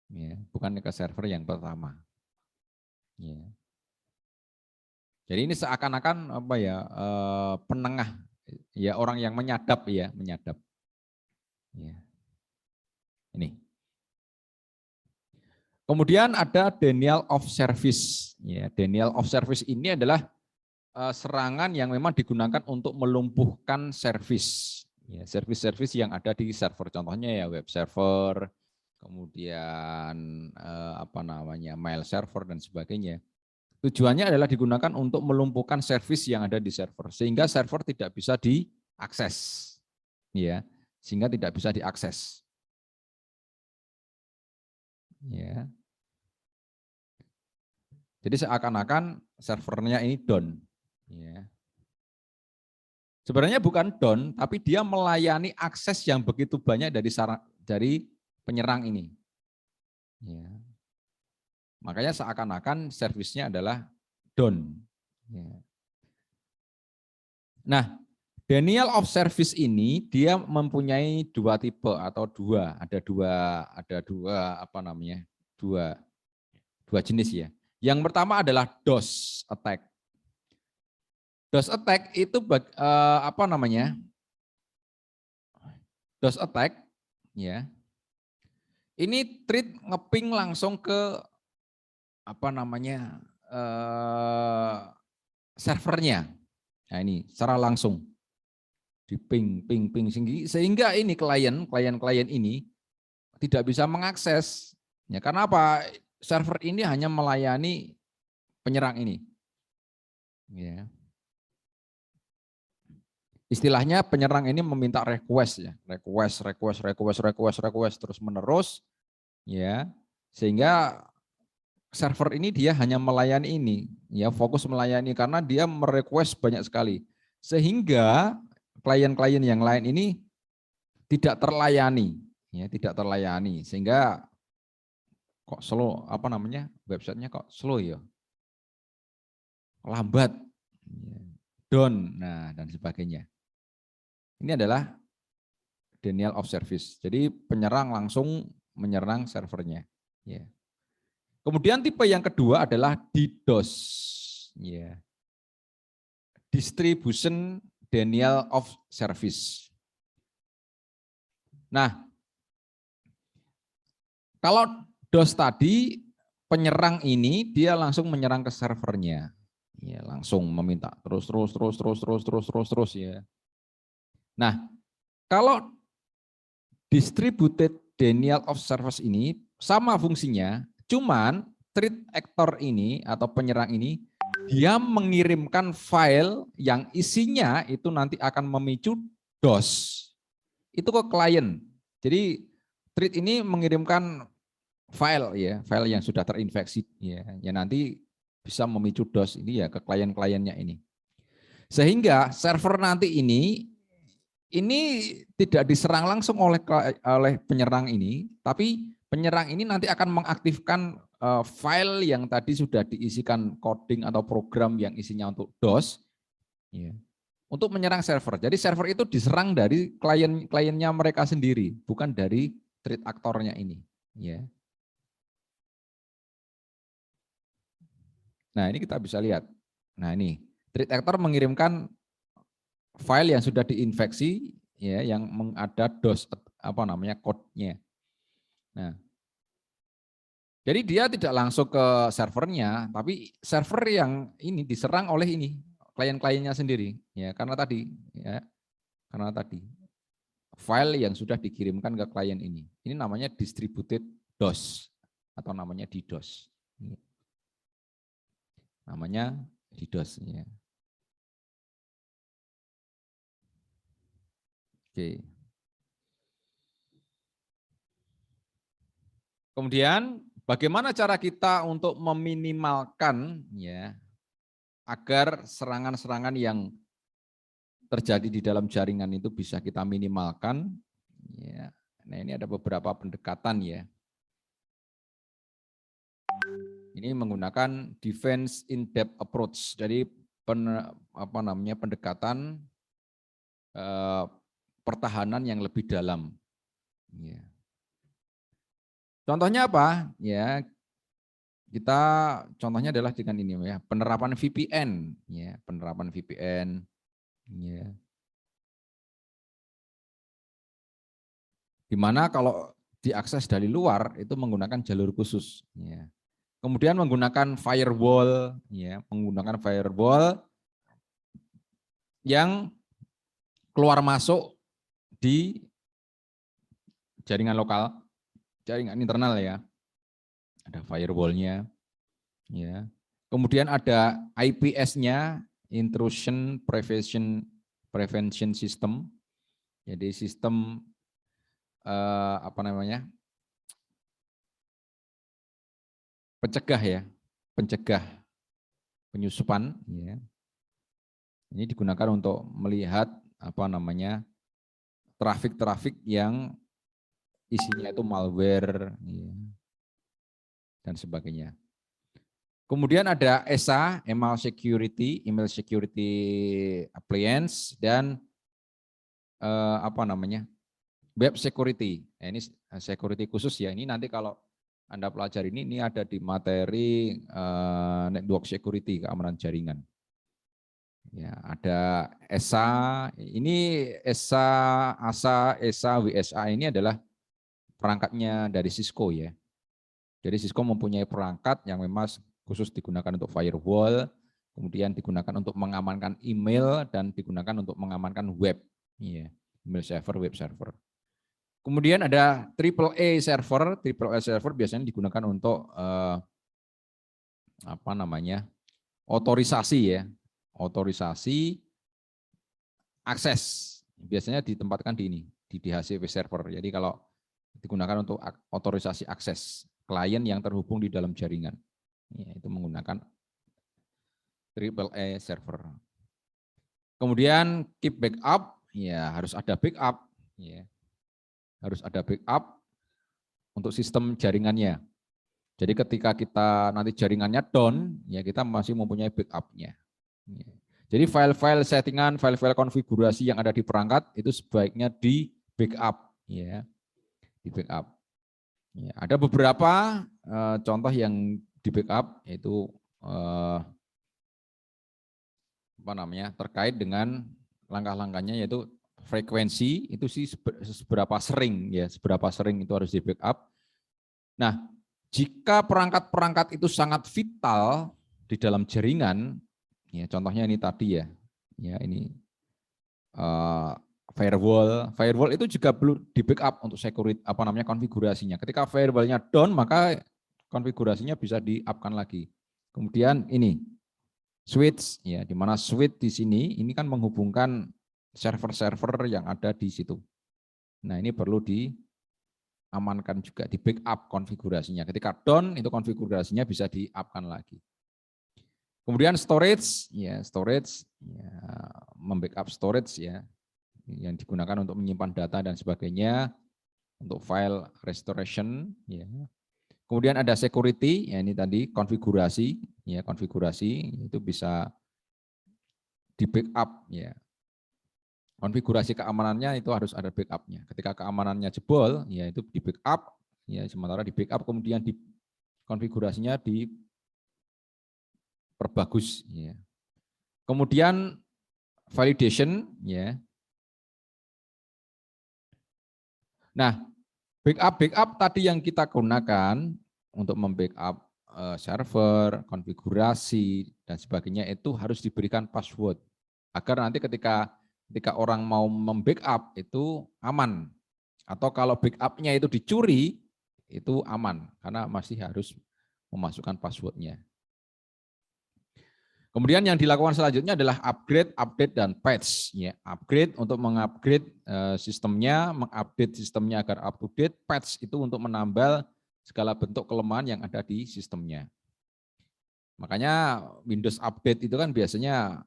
A: Ya, bukan ke server yang pertama. Ya. Jadi ini seakan-akan penengah, ya orang yang menyadap ya, menyadap. Ya. Ini. Kemudian ada denial of service. Ya, denial of service ini adalah serangan yang memang digunakan untuk melumpuhkan service. Ya, service-service yang ada di server. Contohnya ya web server, kemudian mail server dan sebagainya. Tujuannya adalah digunakan untuk melumpuhkan service yang ada di server sehingga server tidak bisa diakses. Ya, sehingga tidak bisa diakses. Ya. Jadi seakan-akan servernya ini down. Ya. Sebenarnya bukan down, tapi dia melayani akses yang begitu banyak dari penyerang ini. Ya. Makanya seakan-akan servisnya adalah down. Ya. Nah, denial of service ini dia mempunyai dua tipe atau ada dua jenis ya. Yang pertama adalah DOS attack. DOS attack itu DOS attack ya. Ini treat ngeping langsung ke servernya. Nah ini secara langsung di ping sehingga ini klien ini tidak bisa mengakses. Ya karena apa? Server ini hanya melayani penyerang ini. Ya. istilahnya penyerang ini meminta request ya, request terus menerus ya, sehingga server ini dia hanya melayani ini ya, fokus melayani karena dia merequest banyak sekali, sehingga klien-klien yang lain ini tidak terlayani ya, tidak terlayani, sehingga kok slow, apa namanya, websitenya kok slow ya, lambat, down, nah dan sebagainya. Ini adalah denial of service. Jadi penyerang langsung menyerang servernya. Ya. Kemudian tipe yang kedua adalah DDoS. Ya. Distribution denial of service. Nah, kalau DOS tadi penyerang ini dia langsung menyerang ke servernya. Ya, langsung meminta terus ya. Nah, kalau distributed denial of service ini sama fungsinya, cuman threat actor ini atau penyerang ini dia mengirimkan file yang isinya itu nanti akan memicu DOS. Itu ke klien. Jadi threat ini mengirimkan file ya, file yang sudah terinfeksi ya, yang nanti bisa memicu DOS ini ya ke klien-kliennya ini. Sehingga server nanti ini tidak diserang langsung oleh penyerang ini, tapi penyerang ini nanti akan mengaktifkan file yang tadi sudah diisikan coding atau program yang isinya untuk DOS, ya, untuk menyerang server. Jadi server itu diserang dari kliennya mereka sendiri, bukan dari threat aktornya ini. Ya. Nah ini kita bisa lihat. Nah ini threat actor mengirimkan file yang sudah diinfeksi ya, yang ada DOS apa namanya kodenya. Nah, jadi dia tidak langsung ke servernya, tapi server yang ini diserang oleh ini klien-kliennya sendiri ya, karena tadi file yang sudah dikirimkan ke klien ini. Ini namanya distributed DOS atau namanya DDoS. Namanya DDoS ya. Oke. Kemudian bagaimana cara kita untuk meminimalkan ya agar serangan-serangan yang terjadi di dalam jaringan itu bisa kita minimalkan ya. Nah, ini ada beberapa pendekatan ya. Ini menggunakan defense in depth approach. Jadi pendekatan pertahanan yang lebih dalam. Ya. Contohnya apa? Ya, kita contohnya adalah dengan ini ya, penerapan VPN, ya, penerapan VPN, ya. Dimana kalau diakses dari luar itu menggunakan jalur khusus, ya. Kemudian menggunakan firewall, ya, menggunakan firewall yang keluar masuk di jaringan lokal, jaringan internal ya. Ada firewall-nya, ya. Kemudian ada IPS-nya, intrusion prevention system. Jadi sistem pencegah ya, pencegah penyusupan. Ya. Ini digunakan untuk melihat trafik-trafik yang isinya itu malware ya, dan sebagainya. Kemudian ada ESA, Email Security Appliance, dan Web Security. Nah, ini security khusus ya. Ini nanti kalau Anda pelajari ini ada di materi Network Security, keamanan jaringan. Ya, ada ESA, ini ESA, ASA, ESA, WSA ini adalah perangkatnya dari Cisco ya. Jadi Cisco mempunyai perangkat yang memang khusus digunakan untuk firewall, kemudian digunakan untuk mengamankan email dan digunakan untuk mengamankan web, ya, email server, web server. Kemudian ada AAA server. AAA server biasanya digunakan untuk otorisasi ya, otorisasi akses. Biasanya ditempatkan di ini, di DHCP server. Jadi kalau digunakan untuk otorisasi akses klien yang terhubung di dalam jaringan. Ya, itu menggunakan AAA server. Kemudian keep backup, ya harus ada backup. Ya. Harus ada backup untuk sistem jaringannya. Jadi ketika kita nanti jaringannya down, ya kita masih mempunyai backup-nya. Ya. Jadi file-file settingan, file-file konfigurasi yang ada di perangkat itu sebaiknya di backup, ya, di backup. Ya, ada beberapa contoh yang di backup yaitu terkait dengan langkah-langkahnya yaitu frekuensi itu sih seberapa sering itu harus di backup. Nah, jika perangkat-perangkat itu sangat vital di dalam jaringan, ya contohnya ini tadi ya ini firewall itu juga perlu di backup untuk security konfigurasinya. Ketika firewallnya down maka konfigurasinya bisa di-up-kan lagi. Kemudian ini switch, ya di mana switch di sini ini kan menghubungkan server-server yang ada di situ. Nah ini perlu diamankan juga, di backup konfigurasinya. Ketika down itu konfigurasinya bisa di-up-kan lagi. Kemudian storage, ya membackup storage ya yang digunakan untuk menyimpan data dan sebagainya, untuk file restoration, ya. Kemudian ada security, ya ini tadi konfigurasi, ya konfigurasi itu bisa di backup, ya. Konfigurasi keamanannya itu harus ada backupnya. Ketika keamanannya jebol, ya itu di backup, ya sementara di backup kemudian di konfigurasinya diperbagus, ya. Kemudian validation, ya. Nah, backup tadi yang kita gunakan untuk membackup server, konfigurasi dan sebagainya itu harus diberikan password agar nanti ketika orang mau membackup itu aman. Atau kalau backupnya itu dicuri itu aman karena masih harus memasukkan passwordnya. Kemudian yang dilakukan selanjutnya adalah upgrade, update, dan patch. Ya, upgrade untuk mengupgrade sistemnya, mengupdate sistemnya agar up to date. Patch itu untuk menambal segala bentuk kelemahan yang ada di sistemnya. Makanya Windows Update itu kan biasanya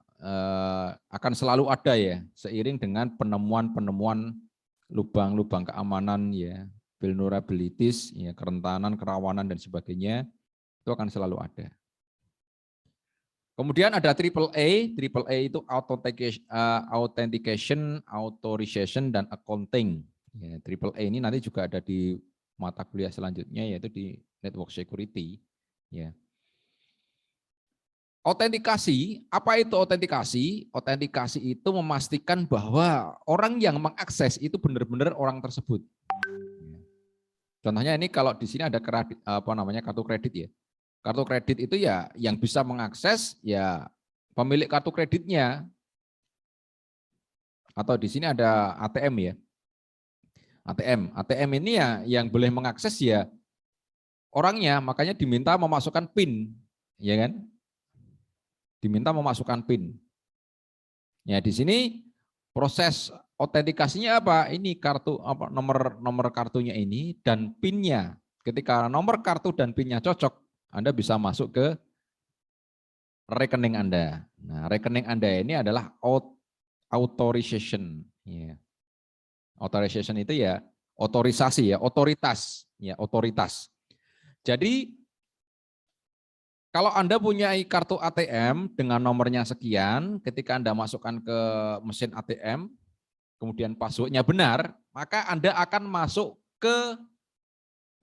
A: akan selalu ada ya, seiring dengan penemuan-penemuan lubang-lubang keamanan ya, vulnerabilities, ya, kerentanan, kerawanan dan sebagainya itu akan selalu ada. Kemudian ada AAA, AAA itu authentication, authorization, dan accounting. Ya, AAA ini nanti juga ada di mata kuliah selanjutnya yaitu di network security. Ya. Autentikasi, apa itu autentikasi? Autentikasi itu memastikan bahwa orang yang mengakses itu benar-benar orang tersebut. Contohnya ini kalau di sini ada kredit, kartu kredit ya. Kartu kredit itu ya yang bisa mengakses ya pemilik kartu kreditnya. Atau di sini ada ATM ya. ATM ini ya yang boleh mengakses ya orangnya, makanya diminta memasukkan PIN, ya kan? Diminta memasukkan PIN. Ya di sini proses autentikasinya apa? Ini kartu nomor kartunya ini dan PIN-nya. Ketika nomor kartu dan PIN-nya cocok, Anda bisa masuk ke rekening Anda. Nah, rekening Anda ini adalah authorization. Ya. Authorization itu ya otorisasi ya, otoritas. Ya, otoritas. Jadi kalau Anda punya kartu ATM dengan nomornya sekian, ketika Anda masukkan ke mesin ATM, kemudian passwordnya benar, maka Anda akan masuk ke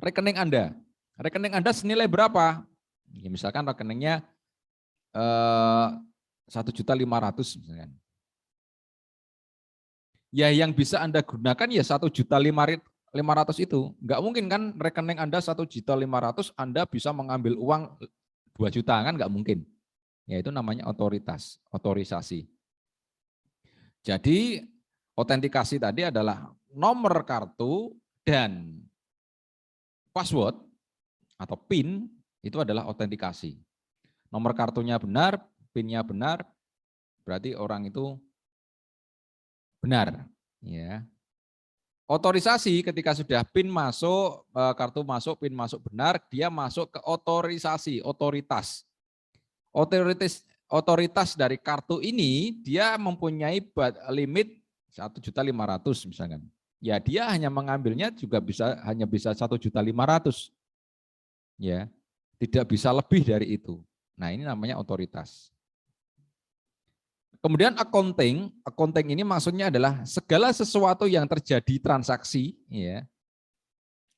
A: rekening Anda. Rekening Anda senilai berapa? Ya, misalkan rekeningnya 1.500.000 misalkan. Ya yang bisa Anda gunakan ya 1.500.000 itu. Enggak mungkin kan rekening Anda 1.500.000 Anda bisa mengambil uang 2 juta kan enggak mungkin. Ya itu namanya otoritas, otorisasi. Jadi autentikasi tadi adalah nomor kartu dan password atau PIN itu adalah autentikasi. Nomor kartunya benar, PIN-nya benar, berarti orang itu benar. Ya. Otorisasi ketika sudah PIN masuk, kartu masuk, PIN masuk benar, dia masuk ke otorisasi, otoritas. Otoritas dari kartu ini dia mempunyai limit 1.500.000 misalkan. Ya dia hanya mengambilnya juga hanya bisa 1.500.000. Ya, tidak bisa lebih dari itu. Nah ini namanya otoritas. Kemudian accounting ini maksudnya adalah segala sesuatu yang terjadi transaksi, ya,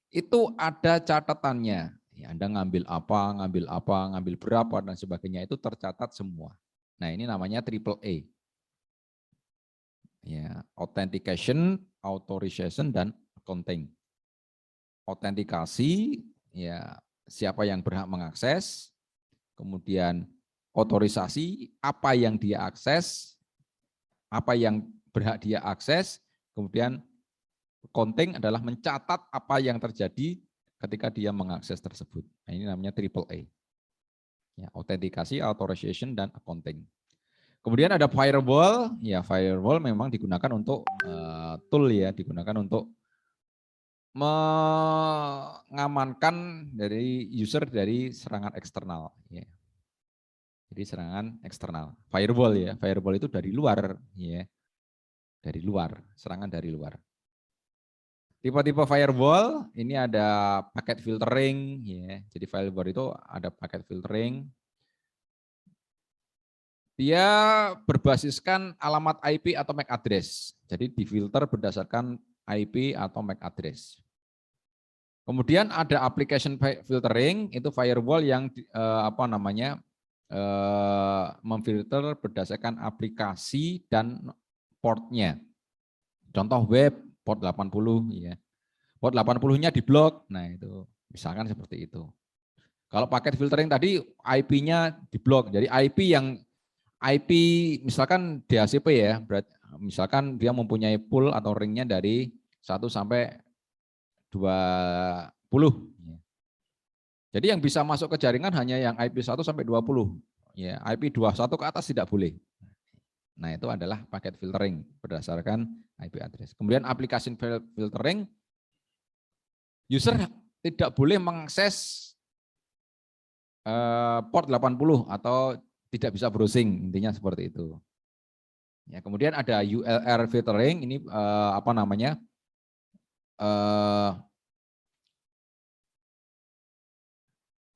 A: itu ada catatannya. Ya, Anda ngambil apa, ngambil berapa dan sebagainya itu tercatat semua. Nah ini namanya triple A. Ya, authentication, authorization dan accounting. Autentikasi, ya siapa yang berhak mengakses, kemudian otorisasi, apa yang dia akses, apa yang berhak dia akses, kemudian accounting adalah mencatat apa yang terjadi ketika dia mengakses tersebut. Nah, ini namanya triple A. Ya, autentikasi, authorization, dan accounting. Kemudian ada firewall, ya firewall memang digunakan untuk tool ya, digunakan untuk mengamankan dari user dari serangan eksternal. Ya. Jadi serangan eksternal. Firewall ya, firewall itu dari luar, ya, dari luar, serangan dari luar. Tipe-tipe firewall ini ada paket filtering, ya. Jadi firewall itu ada paket filtering. Dia berbasiskan alamat IP atau MAC address. Jadi difilter berdasarkan IP atau MAC address. Kemudian ada application filtering, itu firewall yang memfilter berdasarkan aplikasi dan portnya. Contoh web port 80 ya. Port 80-nya diblok. Nah, itu misalkan seperti itu. Kalau paket filtering tadi IP-nya diblok. Jadi IP misalkan DHCP ya, berarti misalkan dia mempunyai pool atau ringnya dari 1 sampai 20. Jadi yang bisa masuk ke jaringan hanya yang IP 1 sampai 20. Ya, IP 21 ke atas tidak boleh. Nah, itu adalah paket filtering berdasarkan IP address. Kemudian aplikasi filtering, user tidak boleh mengakses port 80 atau tidak bisa browsing, intinya seperti itu. Ya, kemudian ada URL filtering, ini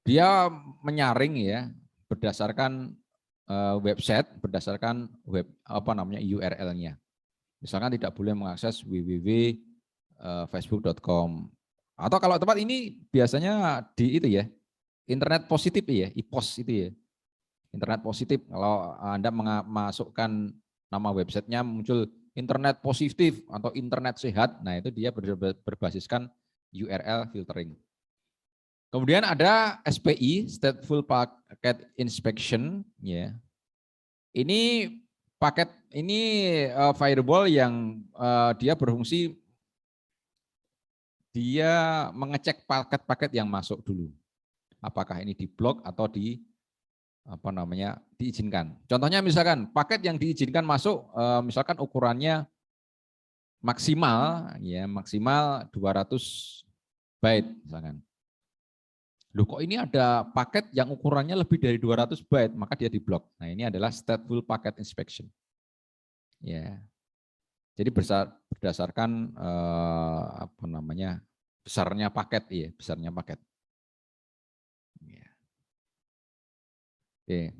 A: dia menyaring ya berdasarkan website, berdasarkan URL-nya. Misalkan tidak boleh mengakses www.facebook.com. Atau kalau tempat ini biasanya di itu ya, internet positif ya, IPOS itu ya. Internet positif, kalau Anda memasukkan nama websitenya muncul internet positif atau internet sehat, nah itu dia berbasiskan URL filtering. Kemudian ada SPI, Stateful Packet Inspection, ya. Ini firewall yang dia berfungsi, dia mengecek paket-paket yang masuk dulu. Apakah ini diblok atau diizinkan. Contohnya misalkan paket yang diizinkan masuk, misalkan ukurannya maksimal 200 byte misalkan. Loh kok ini ada paket yang ukurannya lebih dari 200 byte, maka dia diblok. Nah, ini adalah stateful packet inspection. Ya. Jadi berdasarkan besarnya paket ya, besarnya paket. Ya. Oke.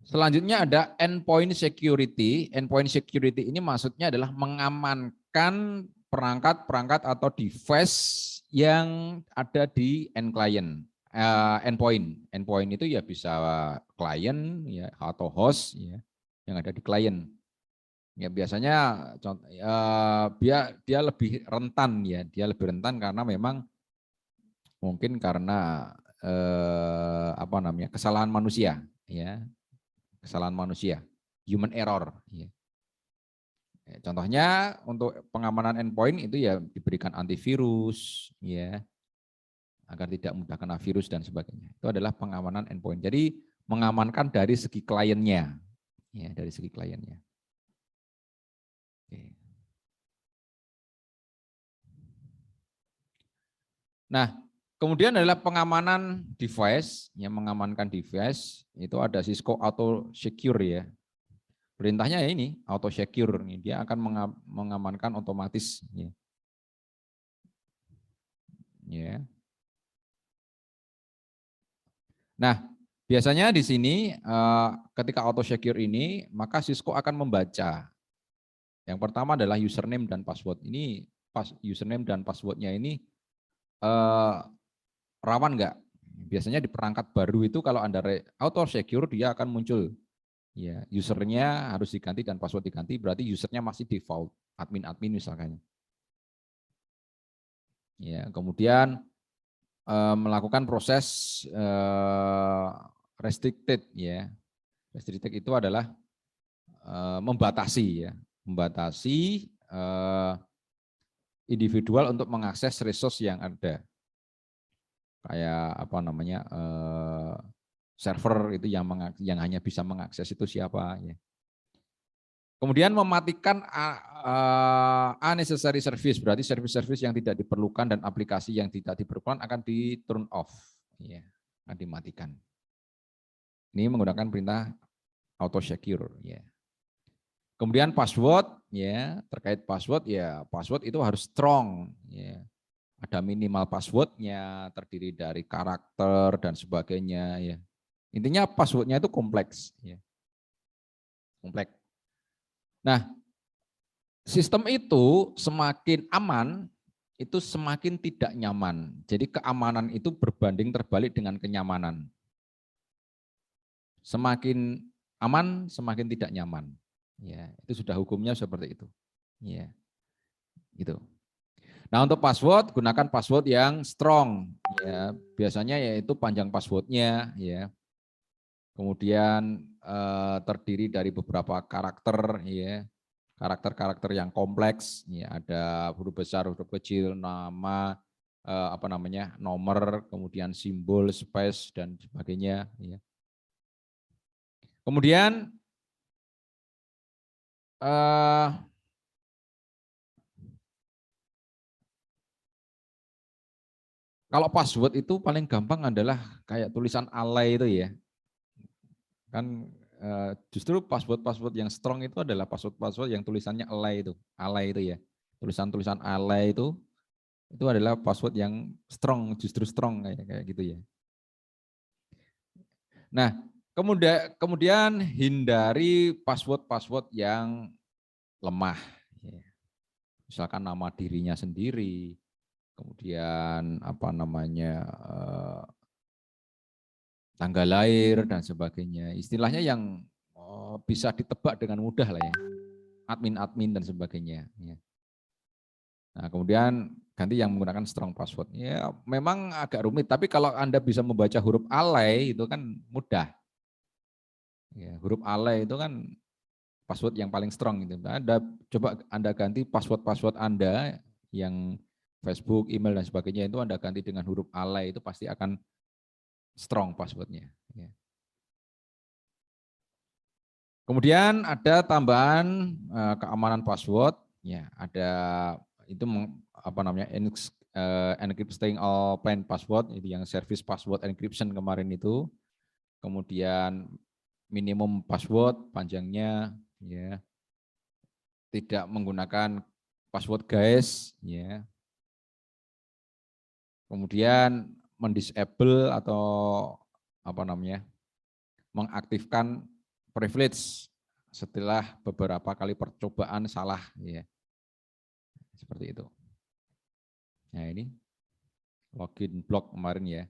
A: Selanjutnya ada endpoint security. Endpoint security ini maksudnya adalah mengamankan perangkat-perangkat atau device yang ada di end client. Endpoint. Endpoint itu ya bisa klien ya atau host ya yang ada di klien. Ya biasanya dia lebih rentan ya, dia lebih rentan karena memang mungkin karena kesalahan manusia ya. Kesalahan manusia, human error. Contohnya untuk pengamanan endpoint itu ya diberikan antivirus, ya, agar tidak mudah kena virus dan sebagainya. Itu adalah pengamanan endpoint. Jadi mengamankan dari segi kliennya, ya, dari segi kliennya. Oke. Nah, kemudian adalah pengamanan device, yang mengamankan device itu ada Cisco Auto Secure ya. Perintahnya ya ini Auto Secure, dia akan mengamankan otomatis. Ya. Ya. Nah, biasanya di sini ketika Auto Secure ini, maka Cisco akan membaca. Yang pertama adalah username dan password. Ini username dan passwordnya ini rawan nggak? Biasanya di perangkat baru itu kalau Anda Auto Secure dia akan muncul. Ya, usernya harus diganti dan password diganti, berarti usernya masih default, admin misalkan. Ya, kemudian melakukan proses restricted ya. Restricted itu adalah membatasi ya, membatasi individual untuk mengakses resource yang ada. Kayak apa namanya server itu yang hanya bisa mengakses itu siapa ya. Kemudian mematikan unnecessary service, berarti service-service yang tidak diperlukan dan aplikasi yang tidak diperlukan akan di turn off, ya, akan dimatikan. Ini menggunakan perintah auto secure, ya. Kemudian password, ya, terkait password, ya, password itu harus strong, ya. Ada minimal passwordnya, terdiri dari karakter dan sebagainya, ya. Intinya passwordnya itu kompleks, ya. Kompleks. Nah, sistem itu semakin aman, itu semakin tidak nyaman. Jadi keamanan itu berbanding terbalik dengan kenyamanan. Semakin aman, semakin tidak nyaman. Ya, itu sudah hukumnya seperti itu. Ya, gitu. Nah, untuk password, gunakan password yang strong. Ya, biasanya yaitu panjang passwordnya. Ya. Kemudian terdiri dari beberapa karakter. Ya. Karakter-karakter yang kompleks, ya, ada huruf besar, huruf kecil, nama, apa namanya, nomor, kemudian simbol, space dan sebagainya. Ya. Kemudian kalau password itu paling gampang adalah kayak tulisan alay itu ya, kan justru password yang strong itu adalah password yang tulisannya alay itu ya, tulisan-tulisan alay itu adalah password yang strong, justru strong kayak gitu ya. Nah, kemudian hindari password yang lemah. Misalkan nama dirinya sendiri, kemudian apa namanya tanggal lahir dan sebagainya. Istilahnya yang bisa ditebak dengan mudah lah ya, admin dan sebagainya. Nah, kemudian ganti yang menggunakan strong password. Ya, memang agak rumit, tapi kalau Anda bisa membaca huruf alay itu kan mudah. Ya, huruf alay itu kan password yang paling strong gitu. Anda coba Anda ganti password Anda yang Facebook, email dan sebagainya itu Anda ganti dengan huruf alay itu pasti akan strong passwordnya. Ya. Kemudian ada tambahan keamanan password, ya ada itu apa namanya encrypting all plain password itu yang service password encryption kemarin itu. Kemudian minimum password panjangnya ya tidak menggunakan password guys ya. Kemudian mendisable atau apa namanya? Mengaktifkan privilege setelah beberapa kali percobaan salah ya. Seperti itu. Nah, ini login block kemarin ya.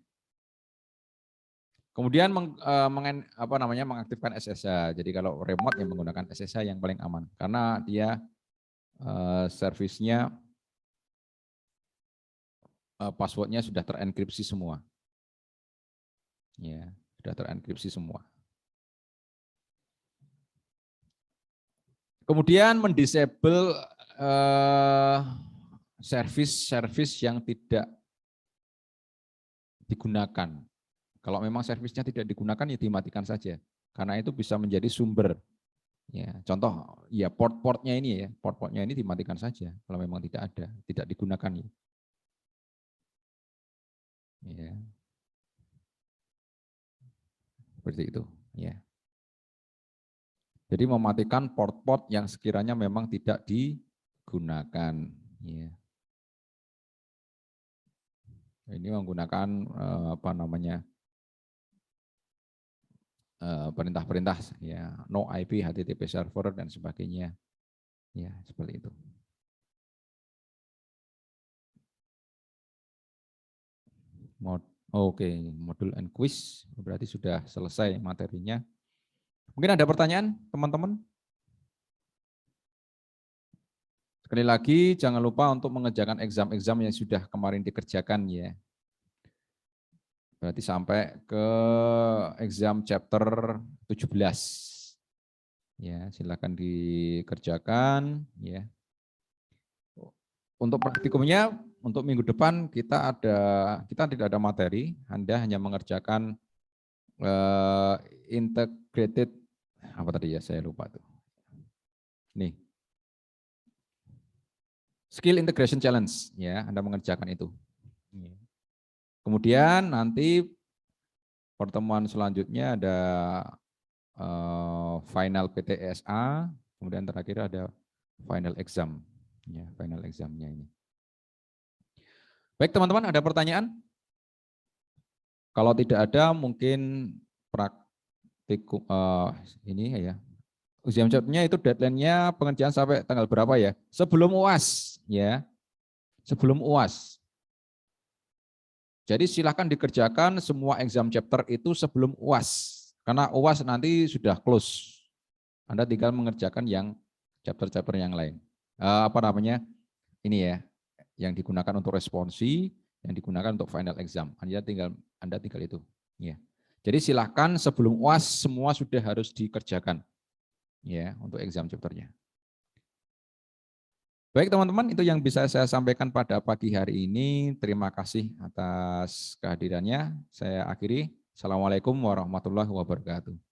A: Kemudian mengaktifkan SSH. Jadi kalau remote yang menggunakan SSH yang paling aman karena dia servisnya passwordnya sudah terenkripsi semua. Ya, sudah terenkripsi semua. Kemudian mendisable service yang tidak digunakan. Kalau memang servisnya tidak digunakan ya dimatikan saja. Karena itu bisa menjadi sumber Ya, contoh ya port-portnya ini ya, port-portnya ini dimatikan saja kalau memang tidak ada, tidak digunakan ya. Ya, seperti itu ya. Jadi mematikan port-port yang sekiranya memang tidak digunakan ya. Ini menggunakan apa namanya? Perintah-perintah ya, no IP, HTTP server dan sebagainya. Ya, seperti itu. Oke, modul and quiz berarti sudah selesai materinya. Mungkin ada pertanyaan, teman-teman? Sekali lagi, jangan lupa untuk mengerjakan exam-exam yang sudah kemarin dikerjakan ya. Berarti sampai ke exam chapter 17. Ya, silakan dikerjakan ya. Untuk praktikumnya untuk minggu depan kita tidak ada materi, Anda hanya mengerjakan integrated apa tadi ya, saya lupa tuh. Nih. Skill integration challenge ya, Anda mengerjakan itu. Kemudian nanti pertemuan selanjutnya ada final PTSA, kemudian terakhir ada final exam. Ya, final examnya ini. Baik teman-teman, ada pertanyaan? Kalau tidak ada, mungkin praktikum ini ya. Ujian nya itu deadline-nya pengerjaan sampai tanggal berapa ya? Sebelum UAS ya. Sebelum UAS. Jadi silakan dikerjakan semua exam chapter itu sebelum UAS. Karena UAS nanti sudah close. Anda tinggal mengerjakan yang chapter-chapter yang lain. Apa namanya? Ini ya, yang digunakan untuk responsi, yang digunakan untuk final exam. Anda tinggal itu. Ya. Jadi silakan sebelum UAS semua sudah harus dikerjakan. Ya, untuk exam chapternya. Baik teman-teman, itu yang bisa saya sampaikan pada pagi hari ini. Terima kasih atas kehadirannya. Saya akhiri. Assalamualaikum warahmatullahi wabarakatuh.